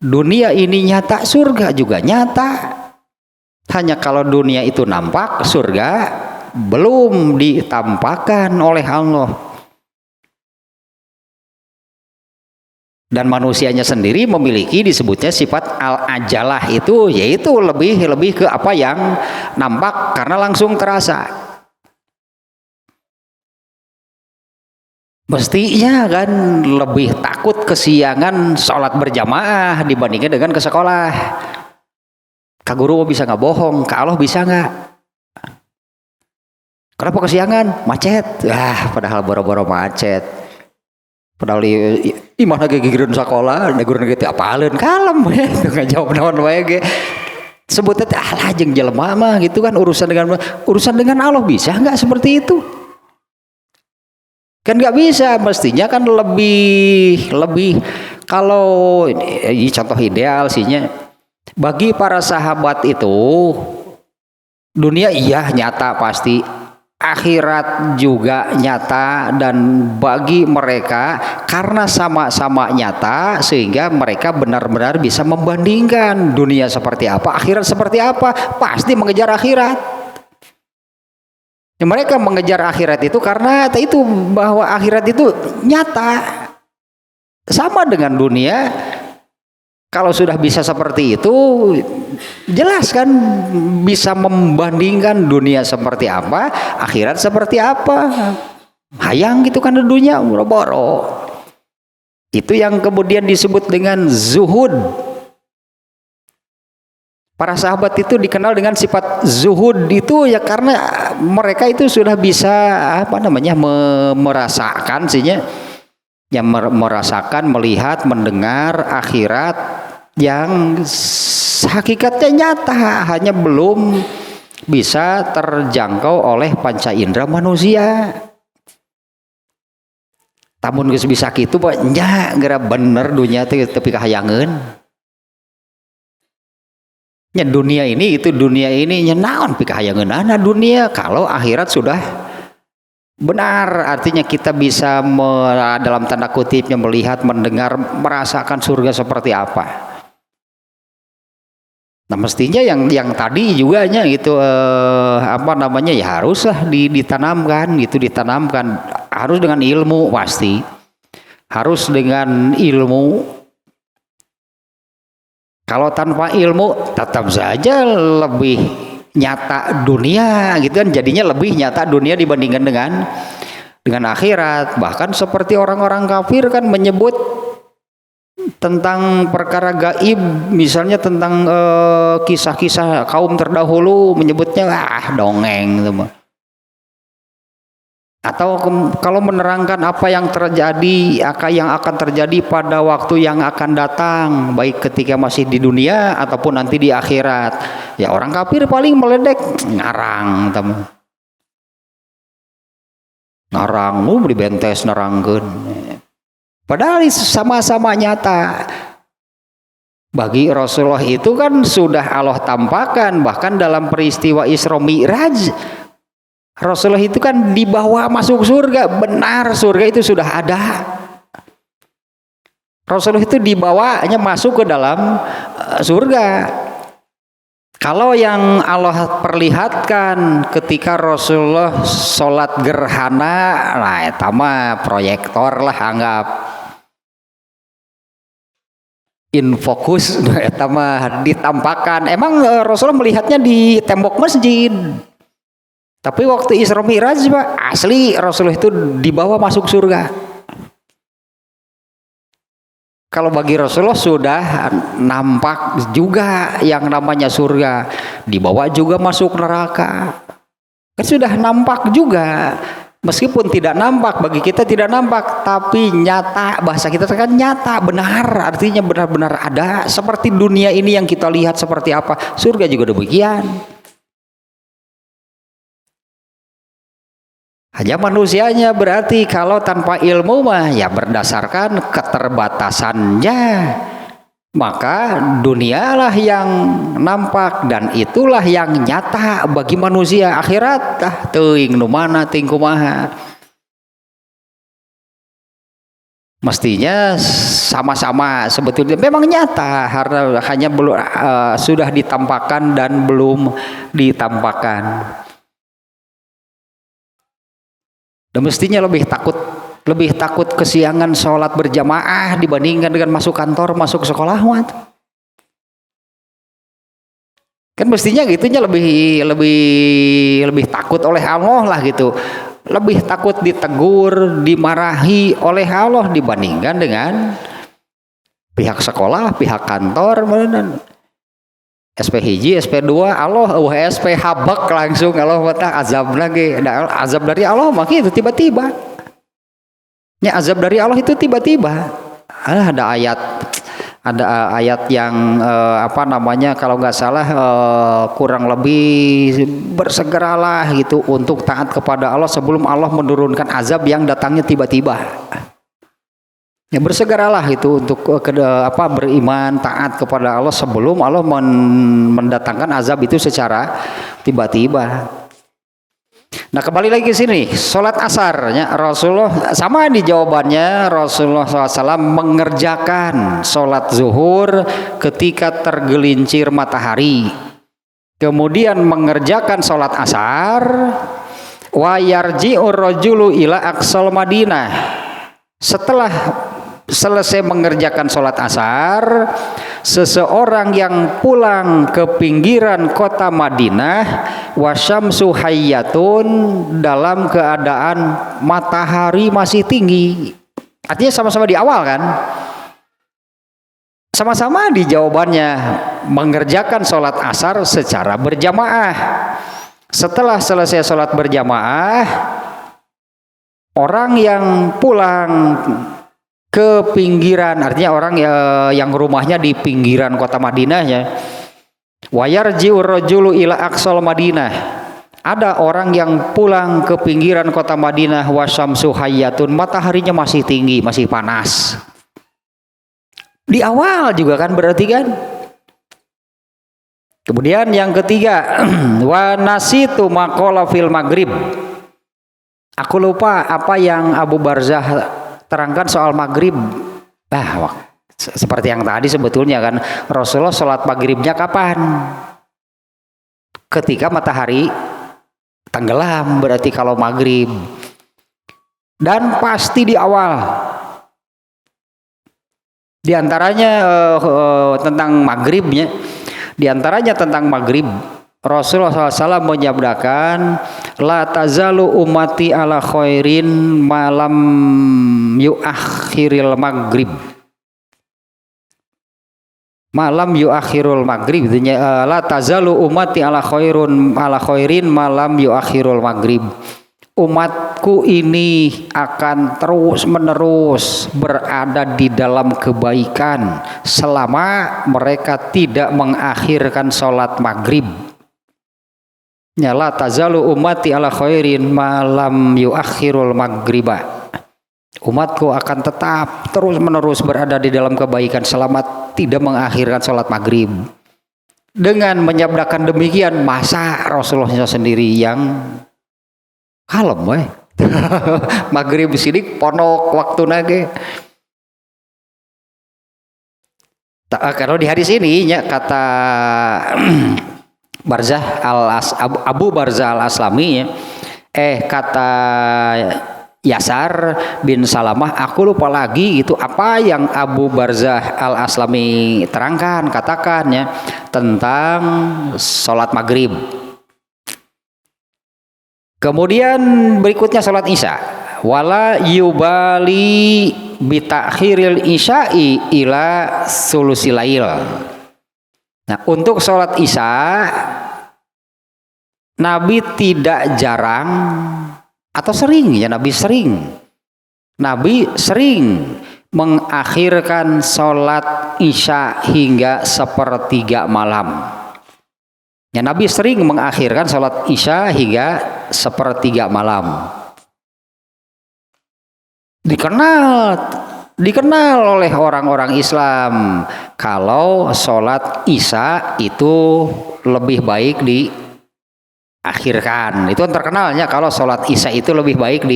Dunia ini nyata, surga juga nyata. Hanya kalau dunia itu nampak, surga belum ditampakkan oleh Allah. Dan manusianya sendiri memiliki disebutnya sifat al-ajalah itu, yaitu lebih ke apa yang nampak karena langsung terasa. Mestinya kan lebih takut kesiangan sholat berjamaah dibandingkan dengan ke sekolah. Kak guru bisa nggak bohong, Kak Allah bisa nggak? Kenapa kesiangan? Macet. Padahal boro-boro macet. Padahal imah lagi gigireun sekolah, da guru ge teh apaleun kalem we, teu ngajawab naon wae ge. Sebutnya teh alah jeung jelema mah gitu kan urusan dengan Allah bisa enggak seperti itu? Kan enggak bisa, mestinya kan lebih kalau ini contoh ideal sihnya bagi para sahabat itu dunia iya nyata pasti. Akhirat juga nyata dan bagi mereka karena sama-sama nyata sehingga mereka benar-benar bisa membandingkan dunia seperti apa, akhirat seperti apa, pasti mengejar akhirat. Ya, mereka mengejar akhirat itu karena itu bahwa akhirat itu nyata sama dengan dunia. Kalau sudah bisa seperti itu, jelas kan bisa membandingkan dunia seperti apa, akhirat seperti apa. Hayang gitu kan dunia, boro-boro. Itu yang kemudian disebut dengan zuhud. Para sahabat itu dikenal dengan sifat zuhud itu ya karena mereka itu sudah bisa merasakan sihnya, ya merasakan, melihat, mendengar akhirat yang hakikatnya nyata, hanya belum bisa terjangkau oleh panca indera manusia. Tamun geus bisa kitu nya geura bener dunia teh tepi kahayangeun. Ya dunia ini nya naon pi kahayangeunana dunia kalau akhirat sudah benar, artinya kita bisa dalam tanda kutipnya melihat, mendengar, merasakan surga seperti apa. Nah mestinya yang tadi juga nya gitu ya haruslah ditanamkan gitu, ditanamkan harus dengan ilmu, pasti harus dengan ilmu. Kalau tanpa ilmu tetap saja lebih nyata dunia gitu kan, jadinya lebih nyata dunia dibandingkan dengan akhirat. Bahkan seperti orang-orang kafir kan menyebut tentang perkara gaib, misalnya tentang kisah-kisah kaum terdahulu, menyebutnya dongeng gitu. Atau kalau menerangkan apa yang terjadi, yang akan terjadi pada waktu yang akan datang, baik ketika masih di dunia ataupun nanti di akhirat, ya orang kafir paling meledek ngarang teman, ngarang dibentes nerangkeun, padahal sama-sama nyata. Bagi Rasulullah itu kan sudah Allah tampakkan, bahkan dalam peristiwa Isra Mi'raj Rasulullah itu kan dibawa masuk surga, benar surga itu sudah ada. Rasulullah itu dibawanya masuk ke dalam surga. Kalau yang Allah perlihatkan ketika Rasulullah sholat gerhana, nah eta mah proyektor lah anggap. Infokus eta mah ditampakkan. Emang Rasulullah melihatnya di tembok masjid. Tapi waktu Isra Mi'raj asli Rasulullah itu dibawa masuk surga. Kalau bagi Rasulullah sudah nampak juga yang namanya surga, dibawa juga masuk neraka. Kan sudah nampak juga. Meskipun tidak nampak, bagi kita tidak nampak, tapi nyata, bahasa kita kan nyata, benar, artinya benar-benar ada. Seperti dunia ini yang kita lihat seperti apa, surga juga demikian. Hanya manusianya berarti kalau tanpa ilmu mah ya berdasarkan keterbatasannya, maka dunialah yang nampak dan itulah yang nyata bagi manusia. Akhirat teuing nu mana ting kumaha. Mestinya sama-sama sebetulnya memang nyata, hanya belum sudah ditampakkan dan belum ditampakkan. Dan mestinya lebih takut kesiangan sholat berjamaah dibandingkan dengan masuk kantor, masuk sekolah. Kan mestinya gitunya lebih takut oleh Allah lah gitu. Lebih takut ditegur, dimarahi oleh Allah dibandingkan dengan pihak sekolah, pihak kantor, SP hiji, SP 2, Allah SP habak langsung Allah mata azab lagi. Azab dari Allah makanya itu tiba-tiba. Ya azab dari Allah itu tiba-tiba. Ada ayat yang kalau nggak salah kurang lebih bersegeralah gitu untuk taat kepada Allah sebelum Allah menurunkan azab yang datangnya tiba-tiba. Ya bersegeralah itu untuk beriman, taat kepada Allah sebelum Allah mendatangkan azab itu secara tiba-tiba. Nah kembali lagi ke sini, sholat asarnya Rasulullah sama di jawabannya. Rasulullah SAW mengerjakan sholat zuhur ketika tergelincir matahari, kemudian mengerjakan sholat asar. Wa yarji'ur rajulu ila aqsal Madinah. Setelah selesai mengerjakan sholat asar, seseorang yang pulang ke pinggiran kota Madinah, wasyamsu hayyatun, dalam keadaan matahari masih tinggi. Artinya sama-sama di awal kan, sama-sama di jawabannya. mengerjakan sholat asar secara berjamaah. Setelah selesai sholat berjamaah, orang yang pulang ke pinggiran, artinya orang yang rumahnya di pinggiran kota Madinah ya, wayarji'ur rajulu ila aqsal Madinah, ada orang yang pulang ke pinggiran kota Madinah, wasyamsu hayyatun, mataharinya masih tinggi, masih panas. Di awal juga kan berarti kan. Kemudian yang ketiga, wa nasitu maqala fil maghrib. Aku lupa apa yang Abu Barzah terangkan soal maghrib. Seperti yang tadi sebetulnya kan, Rasulullah sholat maghribnya kapan? Ketika matahari tenggelam, berarti kalau maghrib. Dan pasti di awal. Di antaranya tentang maghribnya. Di antaranya tentang maghrib, Rasulullah SAW menyabdakan, la tazalu ummati ala khairin malam yuakhiril maghrib. Malam yuakhirul maghrib, la tazalu ummati ala khairin malam yuakhirul maghrib. Umatku ini akan terus menerus berada di dalam kebaikan selama mereka tidak mengakhirkan sholat maghrib. La tazalu ummati ala khairin malam yuakhirul maghriba. Umatku akan tetap terus menerus berada di dalam kebaikan selama tidak mengakhirkan sholat maghrib. Dengan menyabdakan demikian, masa Rasulullah sendiri yang kalem weh. Maghrib sini ponok waktu nage. Kalau di hadis ini ya, kata Abu Barzah al-Aslami ya, kata Yasar bin Salamah, aku lupa lagi itu apa yang Abu Barzah al-Aslami katakan ya, tentang sholat maghrib. Kemudian berikutnya sholat isya. Wala yubali bitakhiril isya'i ila sulusil lail. Nah, untuk sholat isya, Nabi tidak jarang atau sering ya, Nabi sering mengakhirkan sholat isya hingga sepertiga malam. Ya, Nabi sering mengakhirkan sholat isya hingga sepertiga malam. Dikenal oleh orang-orang Islam kalau sholat isya itu lebih baik diakhirkan. Itu terkenalnya kalau sholat isya itu lebih baik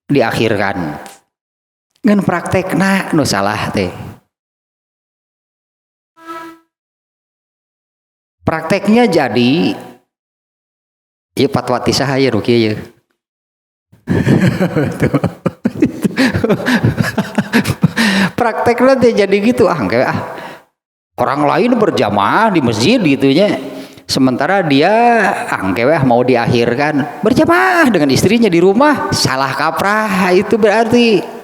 diakhirkan. Ngan praktekna nu salah teh. Prakteknya jadi ya patwati sahaya rukieu ya. Prakteknya jadi gitu orang lain berjamaah di masjid gitunya, sementara dia mau diakhirkan berjamaah dengan istrinya di rumah, salah kaprah. Itu berarti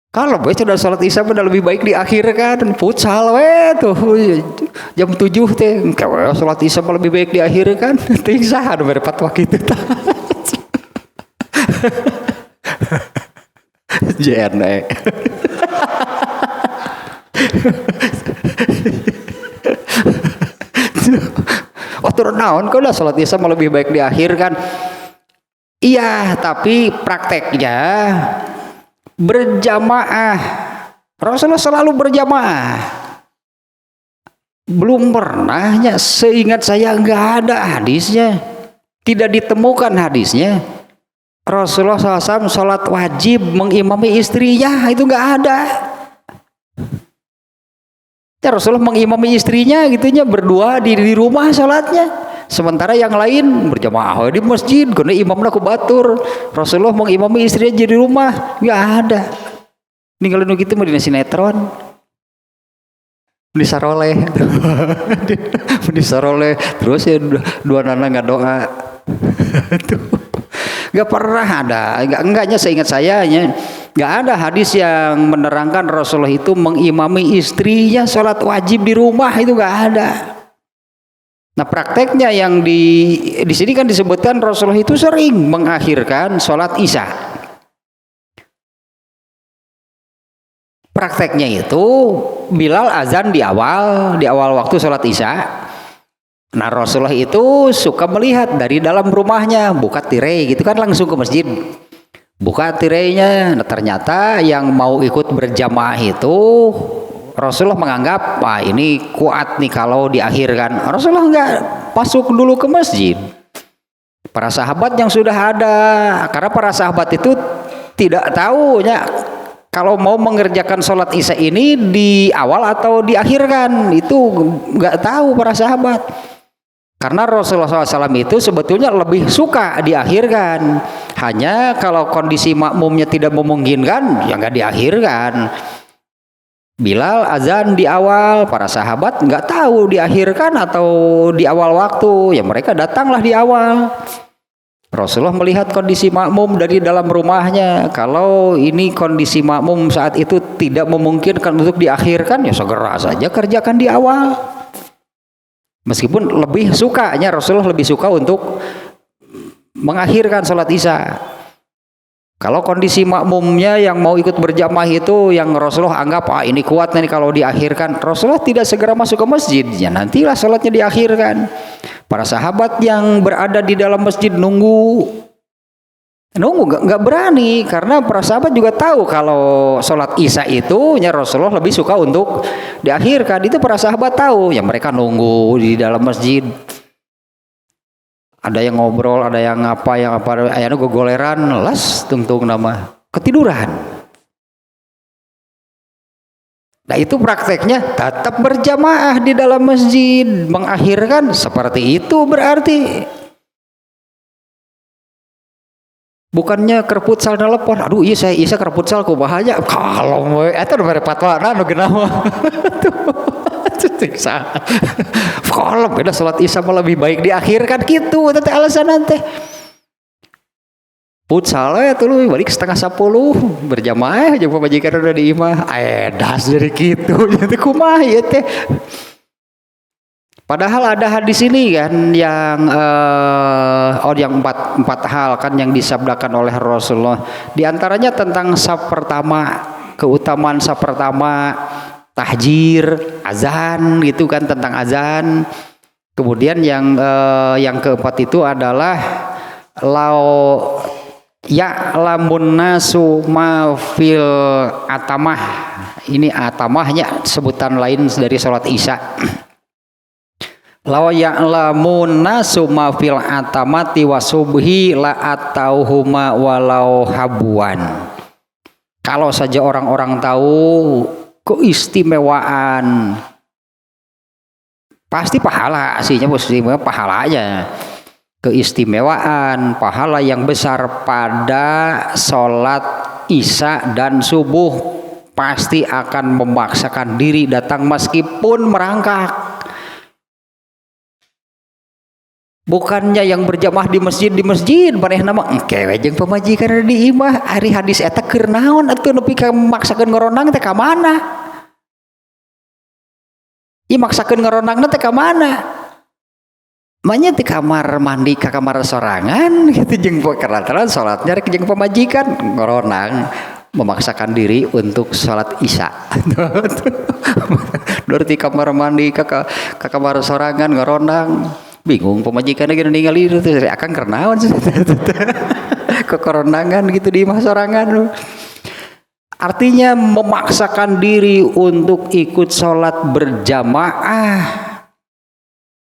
kalau sudah sholat isya sudah lebih baik diakhirkan. Futsal tuh jam 7 teh sholat isya lebih baik diakhirkan. Ting saha nu mere fatwa kitu tah. JNE. Turun naon kalau sholat isya lebih baik diakhirkan. Iya, tapi prakteknya berjamaah. Rasulullah selalu berjamaah. Belum pernahnya, seingat saya nggak ada hadisnya, tidak ditemukan hadisnya Rasulullah SAW sholat wajib mengimami istrinya, itu nggak ada. Ya, Rasulullah mengimami istrinya gitunya berdua di rumah sholatnya, sementara yang lain berjamaah di masjid karena imamnya kubatur. Rasulullah mengimami istrinya di rumah, nggak ada. Ninggalin gitu mau di sinetron, di saroleh, di saroleh terus ya dua nana nggak doa. Nggak pernah ada, enggaknya seingat saya nggak ada hadis yang menerangkan Rasulullah itu mengimami istrinya sholat wajib di rumah, itu nggak ada. Nah prakteknya yang di sini kan disebutkan Rasulullah itu sering mengakhirkan sholat isya. Prakteknya itu Bilal azan di awal waktu sholat isya. Nah Rasulullah itu suka melihat dari dalam rumahnya, buka tirai gitu kan, langsung ke masjid, buka tirainya. Nah, ternyata yang mau ikut berjamaah itu Rasulullah menganggap, wah ini kuat nih kalau diakhirkan. Rasulullah enggak, masuk dulu ke masjid. Para sahabat yang sudah ada, karena para sahabat itu tidak tahu ya kalau mau mengerjakan sholat isya ini di awal atau diakhirkan, itu nggak tahu para sahabat. Karena Rasulullah SAW itu sebetulnya lebih suka diakhirkan. Hanya kalau kondisi makmumnya tidak memungkinkan, ya nggak diakhirkan. Bilal azan di awal, para sahabat nggak tahu diakhirkan atau di awal waktu, ya mereka datanglah di awal. Rasulullah melihat kondisi makmum dari dalam rumahnya. Kalau ini kondisi makmum saat itu tidak memungkinkan untuk diakhirkan, ya segera saja kerjakan di awal. Meskipun lebih sukanya Rasulullah lebih suka untuk mengakhirkan sholat isya. Kalau kondisi makmumnya yang mau ikut berjamaah itu yang Rasulullah anggap ini kuat nih kalau diakhirkan, Rasulullah tidak segera masuk ke masjid, ya nantilah sholatnya diakhirkan. Para sahabat yang berada di dalam masjid nunggu nggak berani, karena para sahabat juga tahu kalau sholat isya itu ya Rasulullah lebih suka untuk diakhirkan. Itu para sahabat tahu, ya mereka nunggu di dalam masjid. Ada yang ngobrol, ada yang ayana gogoleran, las tungtung nama ketiduran. Nah itu prakteknya tetap berjamaah di dalam masjid, mengakhirkan seperti itu berarti. Bukannya ke futsal telepon, aduh iya saya ke futsal ku bahaya. Kalau mau itu udah fatwa nu geunah kalau beda sholat isya lebih baik diakhirkan gitu, teh alasan nanti. Futsal ya tuh lu balik 9:30 berjamaah jeung pamajikan udah di imah. Das dari gitu jadi kumaha ya teh. Padahal ada hadis ini kan yang yang empat hal kan yang disabdakan oleh Rasulullah. Di antaranya tentang saf pertama, keutamaan saf pertama, tahjir, azan gitu kan, tentang azan. Kemudian yang keempat itu adalah ya'lamun nasu ma fil atamah. Ini atamahnya sebutan lain dari sholat isya. Law ya'lamun nasu ma fil atamati wa subhi la atauhuma walau habuan. Kalau saja orang-orang tahu keistimewaan, pasti pahala aslinya, pahalanya. Keistimewaan pahala yang besar pada sholat isya dan subuh, pasti akan memaksakan diri datang meskipun merangkak. Bukannya yang berjamaah di masjid maneh nama engke jeung pamajikan di imah. Ari hadis eta keur naon atuh nepi ka maksakeun ngoronang teh ka mana? Ieu maksakeun ngoronangna teh ka mana? Manya di kamar mandi ka kamar sorangan gitu jeung kerantaran salatnya rek jeung pamajikan ngoronang, memaksakan diri untuk salat isya. Dari kamar mandi ka kamar sorangan ngoronang. Bingung pemajikan lagi ningali itu akan kernawan kekoronangan gitu di imah sorangan. Artinya memaksakan diri untuk ikut sholat berjamaah.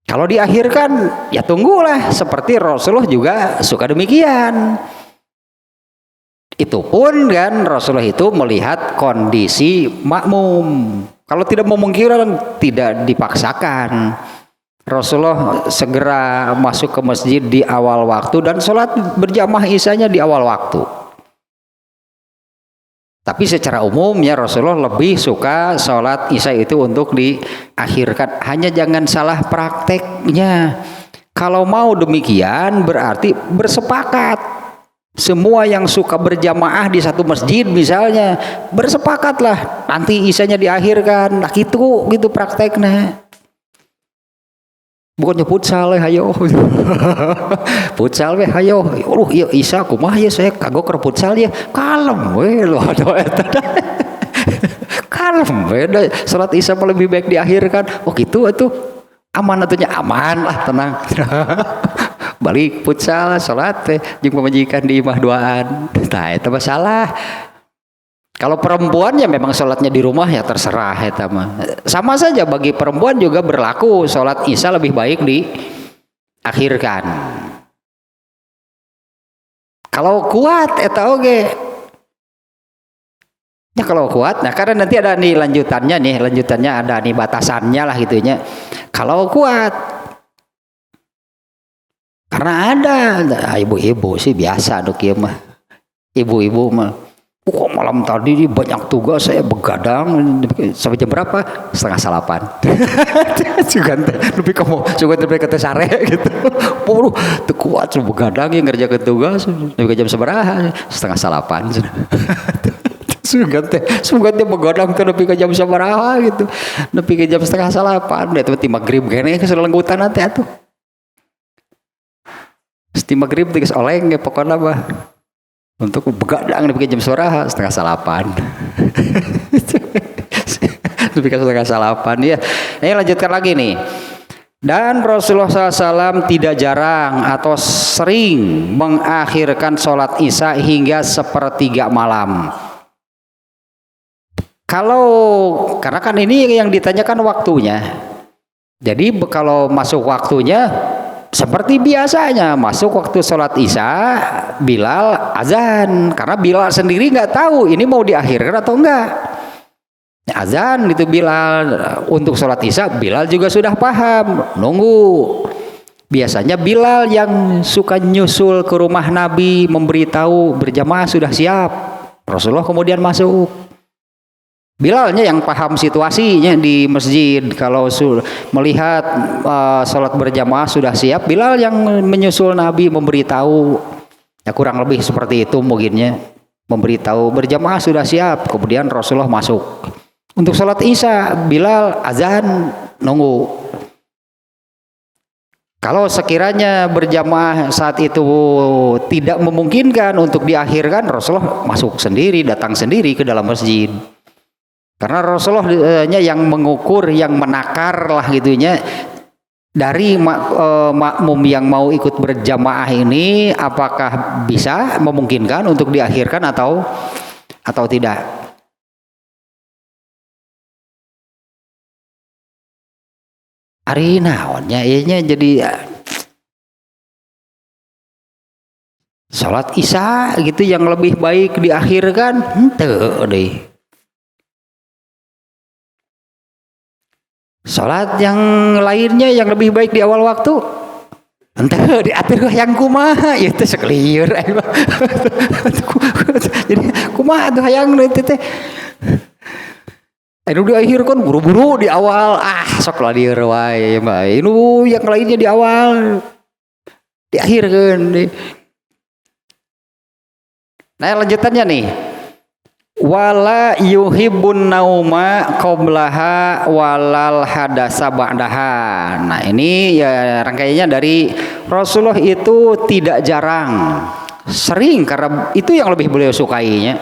Kalau diakhirkan ya tunggulah, seperti Rasulullah juga suka demikian. Itu pun kan Rasulullah itu melihat kondisi makmum. Kalau tidak memungkinkan tidak dipaksakan. Rasulullah segera masuk ke masjid di awal waktu dan sholat berjamaah isyanya di awal waktu. Tapi secara umumnya Rasulullah lebih suka sholat isya itu untuk diakhirkan. Hanya jangan salah prakteknya. Kalau mau demikian berarti bersepakat. Semua yang suka berjamaah di satu masjid misalnya bersepakatlah nanti isanya diakhirkan. Nah gitu prakteknya. Bukannya futsal hayo. Futsal hayo. Iya isa kumaha ya saya kagok ke futsal ya. Kalem we lo atuh eta. Kalem we salat isya lebih baik diakhirkan. Oh gitu atuh. Aman atunya aman lah tenang. Balik futsal salat teh jeung pamajikan di imah duaan. Tah eta masalah. Kalau perempuan ya memang sholatnya di rumah ya terserah eta mah. Sama saja bagi perempuan juga berlaku sholat isya lebih baik diakhirkan. Kalau kuat eta oge. Ya kalau kuat, nah karena nanti ada nih lanjutannya ada nih batasannya lah gitunya. Kalau kuat, karena ada ibu-ibu sih biasa dok ya mah, ibu-ibu mah. Oh malam tadi banyak tugas saya begadang sampai jam berapa? 7:30. Sugan lebih kamu sugan lebih kata sare gitu. Puluh tuh kuat sudah begadang ya ngerjakan tugas lebih jam seberapa? 7:30. Sugan teh begadang tuh lebih ke jam seberapa gitu. Lebih ke jam 7:30. Itu ti magrib kene ke selenggutan nanti atuh. Ti magrib tiga oleng ya pokoknya mah. Untuk begadang lebih jam sore 7:30. Lebih ke 7:30 ya. Ini lanjutkan lagi nih. Dan Rasulullah SAW tidak jarang atau sering mengakhirkan sholat isya hingga 1/3 malam. Karena kan ini yang ditanyakan waktunya. Jadi kalau masuk waktunya seperti biasanya masuk waktu sholat isya Bilal azan karena Bilal sendiri nggak tahu ini mau diakhirkan atau enggak. Azan itu Bilal untuk sholat isya Bilal juga sudah paham nunggu. Biasanya Bilal yang suka nyusul ke rumah Nabi memberitahu berjamaah sudah siap. Rasulullah kemudian masuk. Bilalnya yang paham situasinya di masjid kalau melihat sholat berjamaah sudah siap, Bilal yang menyusul Nabi memberitahu ya kurang lebih seperti itu mungkinnya memberitahu berjamaah sudah siap, kemudian Rasulullah masuk untuk sholat isya Bilal azan nunggu. Kalau sekiranya berjamaah saat itu tidak memungkinkan untuk diakhirkan, Rasulullah masuk sendiri, datang sendiri ke dalam masjid. Karena Rasulullah yang mengukur, yang menakar lah gitunya dari makmum yang mau ikut berjamaah ini apakah bisa memungkinkan untuk diakhirkan atau tidak. Ari naonnya ianya jadi salat isya gitu yang lebih baik diakhirkan henteu deh. Salat yang lainnya yang lebih baik di awal waktu entah diatur yang kumaha ya itu sekeliur jadi kumaha tuh yang itu teh anu diakhirkan buru-buru di awal sok lah dieur wae mah ini yang lainnya di awal diakhirkan. Nah lanjutannya nih wala yuhibbun nauma qablaha walal hadasa ba'daha. Nah ini ya rangkaiannya dari Rasulullah itu tidak jarang, sering karena itu yang lebih beliau sukainya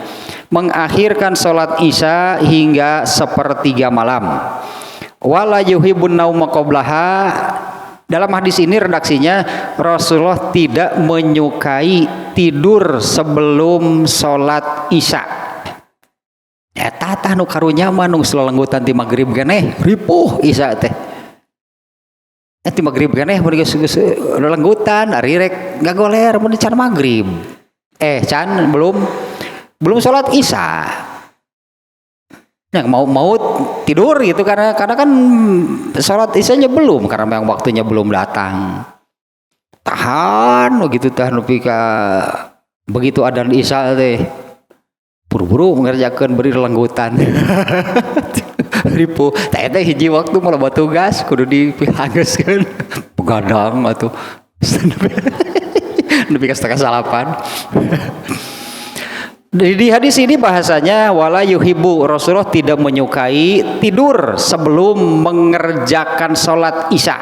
mengakhirkan sholat isya hingga 1/3 malam. Wala yuhibbun nauma qablaha, dalam hadis ini redaksinya Rasulullah tidak menyukai tidur sebelum sholat isya. Eta tah nu karunya mah nu selenggutan ti magrib keneh ripuh isya teh. Ti magrib keneh mun geus lenggutan ari rek gagoler mun can magrib. Can belum salat isya. Yang mau tidur gitu karena kan salat isyanya belum karena memang waktunya belum datang. Tahan begitu tah nepi ka begitu adzan isya teh. Buru-buru mengerjakan beri lenggutan ribu teh hiji waktu malah buat tugas kudu dipihanggeuskeun begadang atuh Lebih ke setengah salapan. Di hadis ini bahasanya wala yuhibbu, Rasulullah tidak menyukai tidur sebelum mengerjakan sholat isya.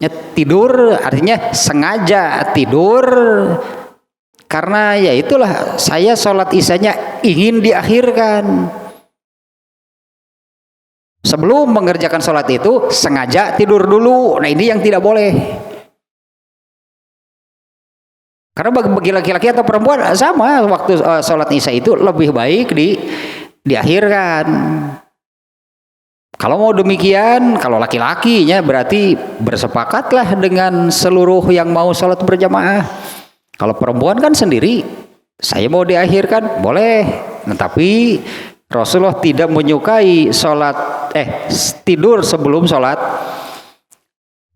Ya, tidur artinya sengaja tidur karena ya itulah saya sholat isyanya ingin diakhirkan. Sebelum mengerjakan sholat itu sengaja tidur dulu. Nah ini yang tidak boleh. Karena bagi laki-laki atau perempuan sama, waktu sholat isya itu lebih baik diakhirkan. Kalau mau demikian, kalau laki-lakinya berarti bersepakatlah dengan seluruh yang mau sholat berjamaah. Kalau perempuan kan sendiri, saya mau diakhirkan, boleh. Nah, tapi Rasulullah tidak menyukai tidur sebelum sholat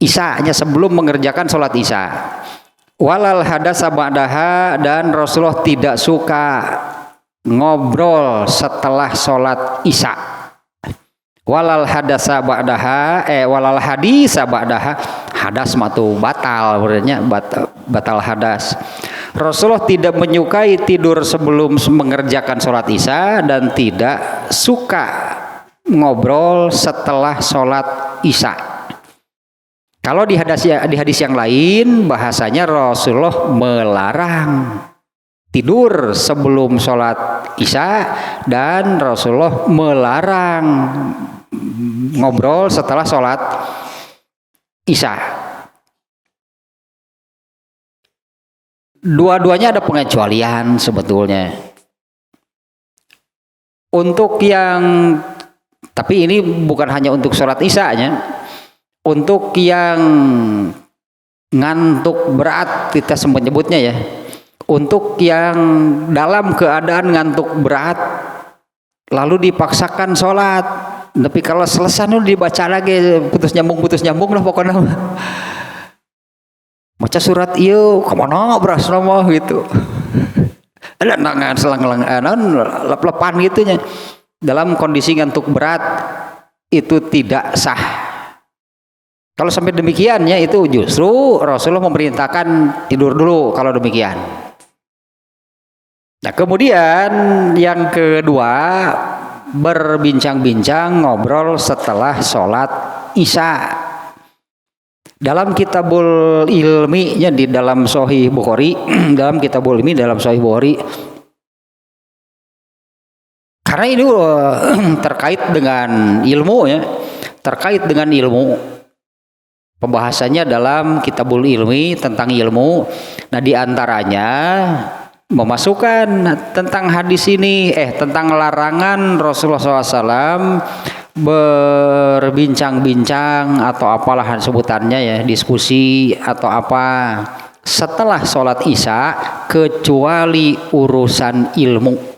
isya, hanya sebelum mengerjakan sholat isya. Walal hadasa ba'daha, dan Rasulullah tidak suka ngobrol setelah sholat isya. Walal hadasa ba'daha, walal hadisa ba'daha, hadas matu batal, berarti batal hadas. Rasulullah tidak menyukai tidur sebelum mengerjakan sholat isya dan tidak suka ngobrol setelah sholat isya. Kalau di hadis yang lain bahasanya Rasulullah melarang tidur sebelum sholat isya dan Rasulullah melarang ngobrol setelah sholat isya. Dua-duanya ada pengecualian sebetulnya. Untuk yang, tapi ini bukan hanya untuk sholat isya-nya. Untuk yang ngantuk berat kita sempat nyebutnya ya. Untuk yang dalam keadaan ngantuk berat lalu dipaksakan sholat, tapi kalau selesai nu dibaca lagi putus nyambung lah pokoknya. Baca surat iyo kemana beras nama gitu. Ada nangan selang-selang lepan gitunya. Dalam kondisi ngantuk berat itu tidak sah. Kalau sampai demikian ya itu justru Rasulullah memerintahkan tidur dulu kalau demikian. Nah kemudian yang kedua, berbincang-bincang ngobrol setelah sholat isya. Dalam kitabul ilmi nya di dalam Sahih Bukhari, dalam kitabul ilmi dalam Sahih Bukhari, karena ini terkait dengan ilmu ya, terkait dengan ilmu. Pembahasannya dalam kitabul ilmi tentang ilmu. Nah diantaranya memasukkan tentang hadis ini, tentang larangan Rasulullah SAW berbincang-bincang atau apalah sebutannya ya, diskusi atau apa setelah sholat isya kecuali urusan ilmu.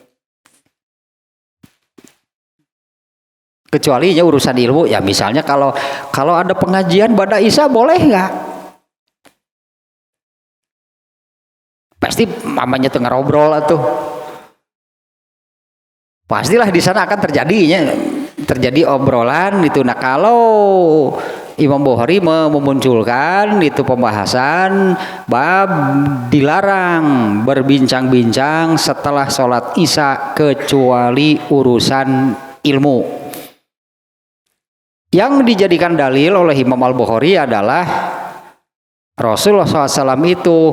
Kecuali ya urusan ilmu ya, misalnya kalau ada pengajian pada isya boleh nggak? Pasti mamanya tengah ngobrol atuh. Pastilah di sana akan terjadi obrolan itu. Nah kalau Imam Bukhari memunculkan itu pembahasan bab dilarang berbincang-bincang setelah sholat isya kecuali urusan ilmu. Yang dijadikan dalil oleh Imam Al-Bukhari adalah Rasulullah SAW itu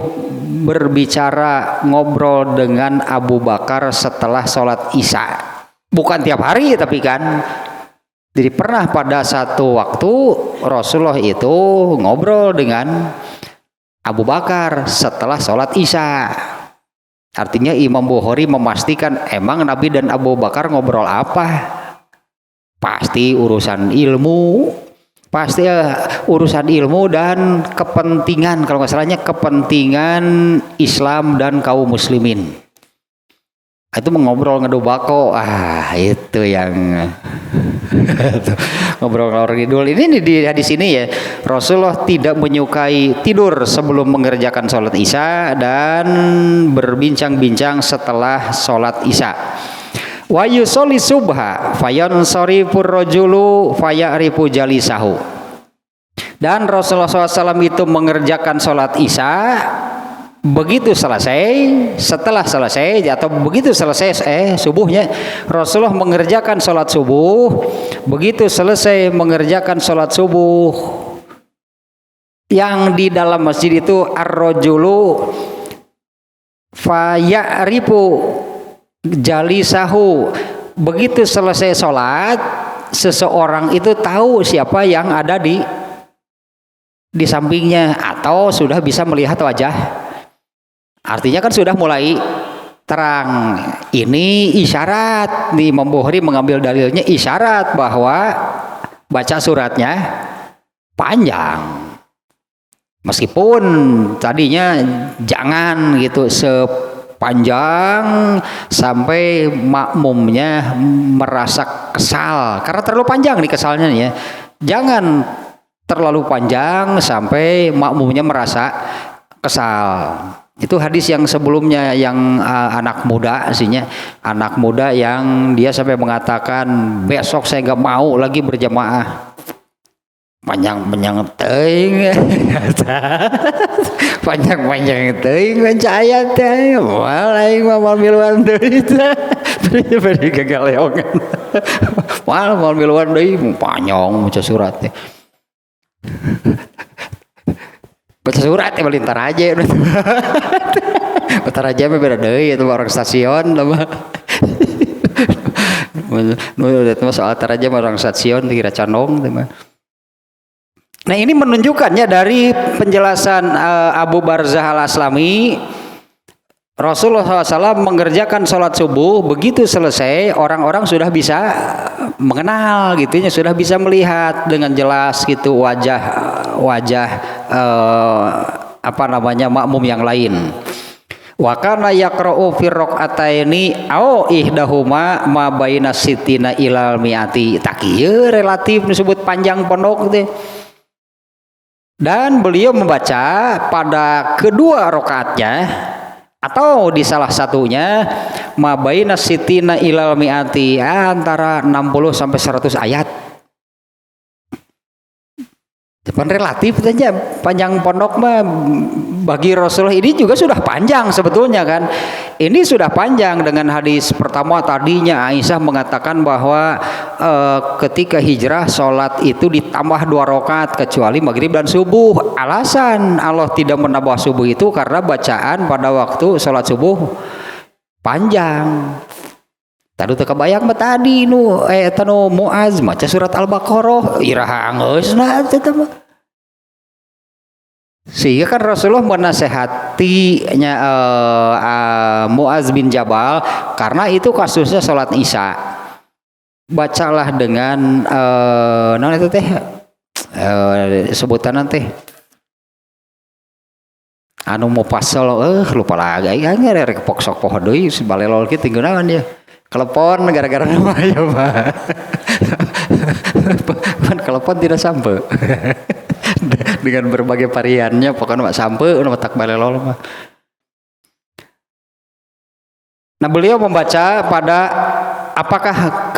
berbicara ngobrol dengan Abu Bakar setelah sholat isya. Bukan tiap hari tapi kan. Jadi pernah pada satu waktu Rasulullah itu ngobrol dengan Abu Bakar setelah sholat isya. Artinya Imam Bukhari memastikan emang Nabi dan Abu Bakar ngobrol apa? Pasti urusan ilmu, pasti urusan ilmu dan kepentingan, kalau nggak salahnya kepentingan Islam dan kaum muslimin. Itu mengobrol ngedobako, itu yang ngobrol ngalor ngidul. Ini di hadis ini ya, Rasulullah tidak menyukai tidur sebelum mengerjakan sholat isya dan berbincang-bincang setelah sholat isya. Wa yusolli subha fayansarifur rajulu fayarifu jalisahu. Dan Rasulullah SAW itu mengerjakan sholat isya begitu selesai, setelah selesai atau begitu selesai subuhnya, Rasulullah mengerjakan sholat subuh. Begitu selesai mengerjakan sholat subuh, yang di dalam masjid itu ar-rajulu faya'rifu jalisahu. Begitu selesai sholat, seseorang itu tahu siapa yang ada di sampingnya atau sudah bisa melihat wajah. Artinya kan sudah mulai terang. Ini isyarat, di Imam Bukhari mengambil dalilnya isyarat bahwa baca suratnya panjang. Meskipun tadinya jangan gitu sepanjang sampai makmumnya merasa kesal, karena terlalu panjang nih kesalnya nih ya. Jangan terlalu panjang sampai makmumnya merasa kesal. Itu hadis yang sebelumnya yang anak muda aslinya, anak muda yang dia sampai mengatakan besok saya nggak mau lagi berjamaah. Panjang-panjang teuing panjang-panjang teuing mencaya teh walai mal miluan deui teh bari gagaleongan mal miluan deui panjang maca surat teh. Baca surat ya melintar aja. Bentar aja mah beda deui itu orang stasiun mah. Nu soal tar aja orang stasiun dikira canong teh mah. Nah, ini menunjukkannya dari penjelasan Abu Barzah Al-Aslami, Rasulullah SAW mengerjakan sholat subuh, begitu selesai orang-orang sudah bisa mengenal gitu ya, sudah bisa melihat dengan jelas gitu wajah makmum yang lain. Wa kana yaqra'u fi raq'ataini au ihdahuma ma baina sitina ilal miati. Tak ieu relatif disebut panjang pondok teh. Dan beliau membaca pada kedua rakaatnya atau di salah satunya ma baina sitina ilal miati, antara 60 sampai 100 ayat. Depan relatif saja panjang pondok mah bagi Rasulullah ini juga sudah panjang sebetulnya kan. Ini sudah panjang. Dengan hadis pertama tadinya Aisyah mengatakan bahwa ketika hijrah sholat itu ditambah 2 rakaat kecuali maghrib dan subuh. Alasan Allah tidak menambah subuh itu karena bacaan pada waktu sholat subuh panjang. Tadi teu kebayang mah tadi tanu Muaz maca surat Al-Baqarah iraha geusna eta mah. Sehingga kan Rasulullah menasehatinya Muaz bin Jabal karena itu kasusnya salat Isya. Bacalah dengan naon itu teh sebutan teh anu mufassal lupa lagi aya rek poksok poho deui balelol kitu ngeunawan dia. Telepon gara-gara nama ya Pak. Telepon tidak sampai. Dengan berbagai variannya pokoknya mak sampai udah tak balelol mah. Nah, beliau membaca pada apakah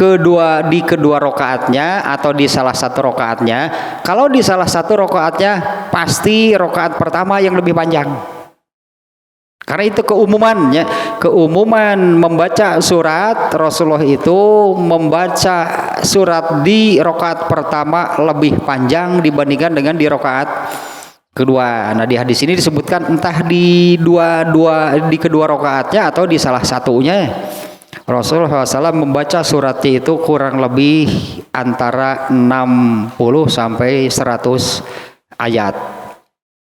di kedua rakaatnya atau di salah satu rakaatnya. Kalau di salah satu rakaatnya pasti rakaat pertama yang lebih panjang. Karena itu keumuman membaca surat, Rasulullah itu membaca surat di rakaat pertama lebih panjang dibandingkan dengan di rakaat kedua. Nah, di hadis ini disebutkan entah di kedua rakaatnya atau di salah satunya. Rasulullah SAW membaca suratnya itu kurang lebih antara 60 sampai 100 ayat.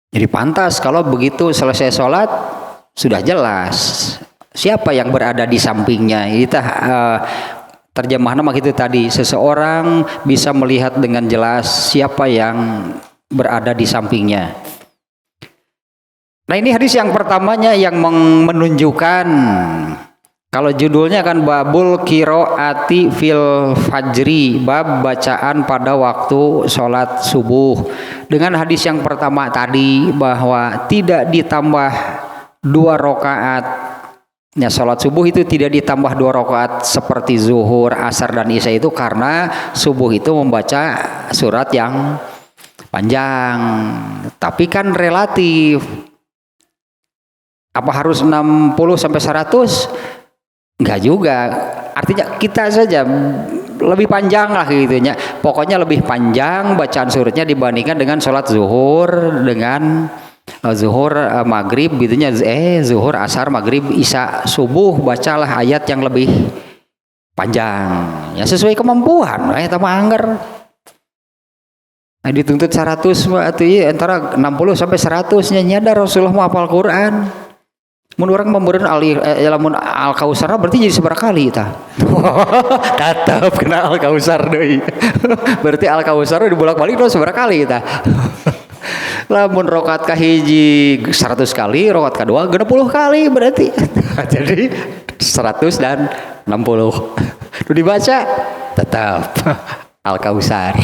Jadi pantas kalau begitu selesai sholat sudah jelas siapa yang berada di sampingnya. Itu terjemahan nama gitu tadi, seseorang bisa melihat dengan jelas siapa yang berada di sampingnya. Nah, ini hadis yang pertamanya yang menunjukkan, kalau judulnya kan babul qiraati fil fajri, bab bacaan pada waktu sholat subuh. Dengan hadis yang pertama tadi bahwa tidak ditambah 2 rakaat, ya sholat subuh itu tidak ditambah 2 rakaat seperti zuhur, asar dan isya itu karena subuh itu membaca surat yang panjang. Tapi kan relatif. Apa harus 60 sampai 100? Enggak juga. Artinya kita saja lebih panjang lah gitu nya. Pokoknya lebih panjang bacaan surutnya dibandingkan dengan sholat zuhur dengan zuhur maghrib gitunya. Zuhur asar maghrib isya subuh bacalah ayat yang lebih panjang. Ya sesuai kemampuan. Eta mah angger. Nah, dituntut 100 mah atuh antara 60 sampai 100 nya nyadar Rasulullah mah hafal Quran. Mun urang membeureun lamun al kausar berarti jadi seberapa kali tah? Tetep kena al kausar deui. Berarti al kausar dibolak-balik terus seberapa kali tah? Lamun rokat kahiji 100 kali, rokat kedua 60 kali berarti. Jadi 100 dan 60. Itu dibaca tetap al kausar.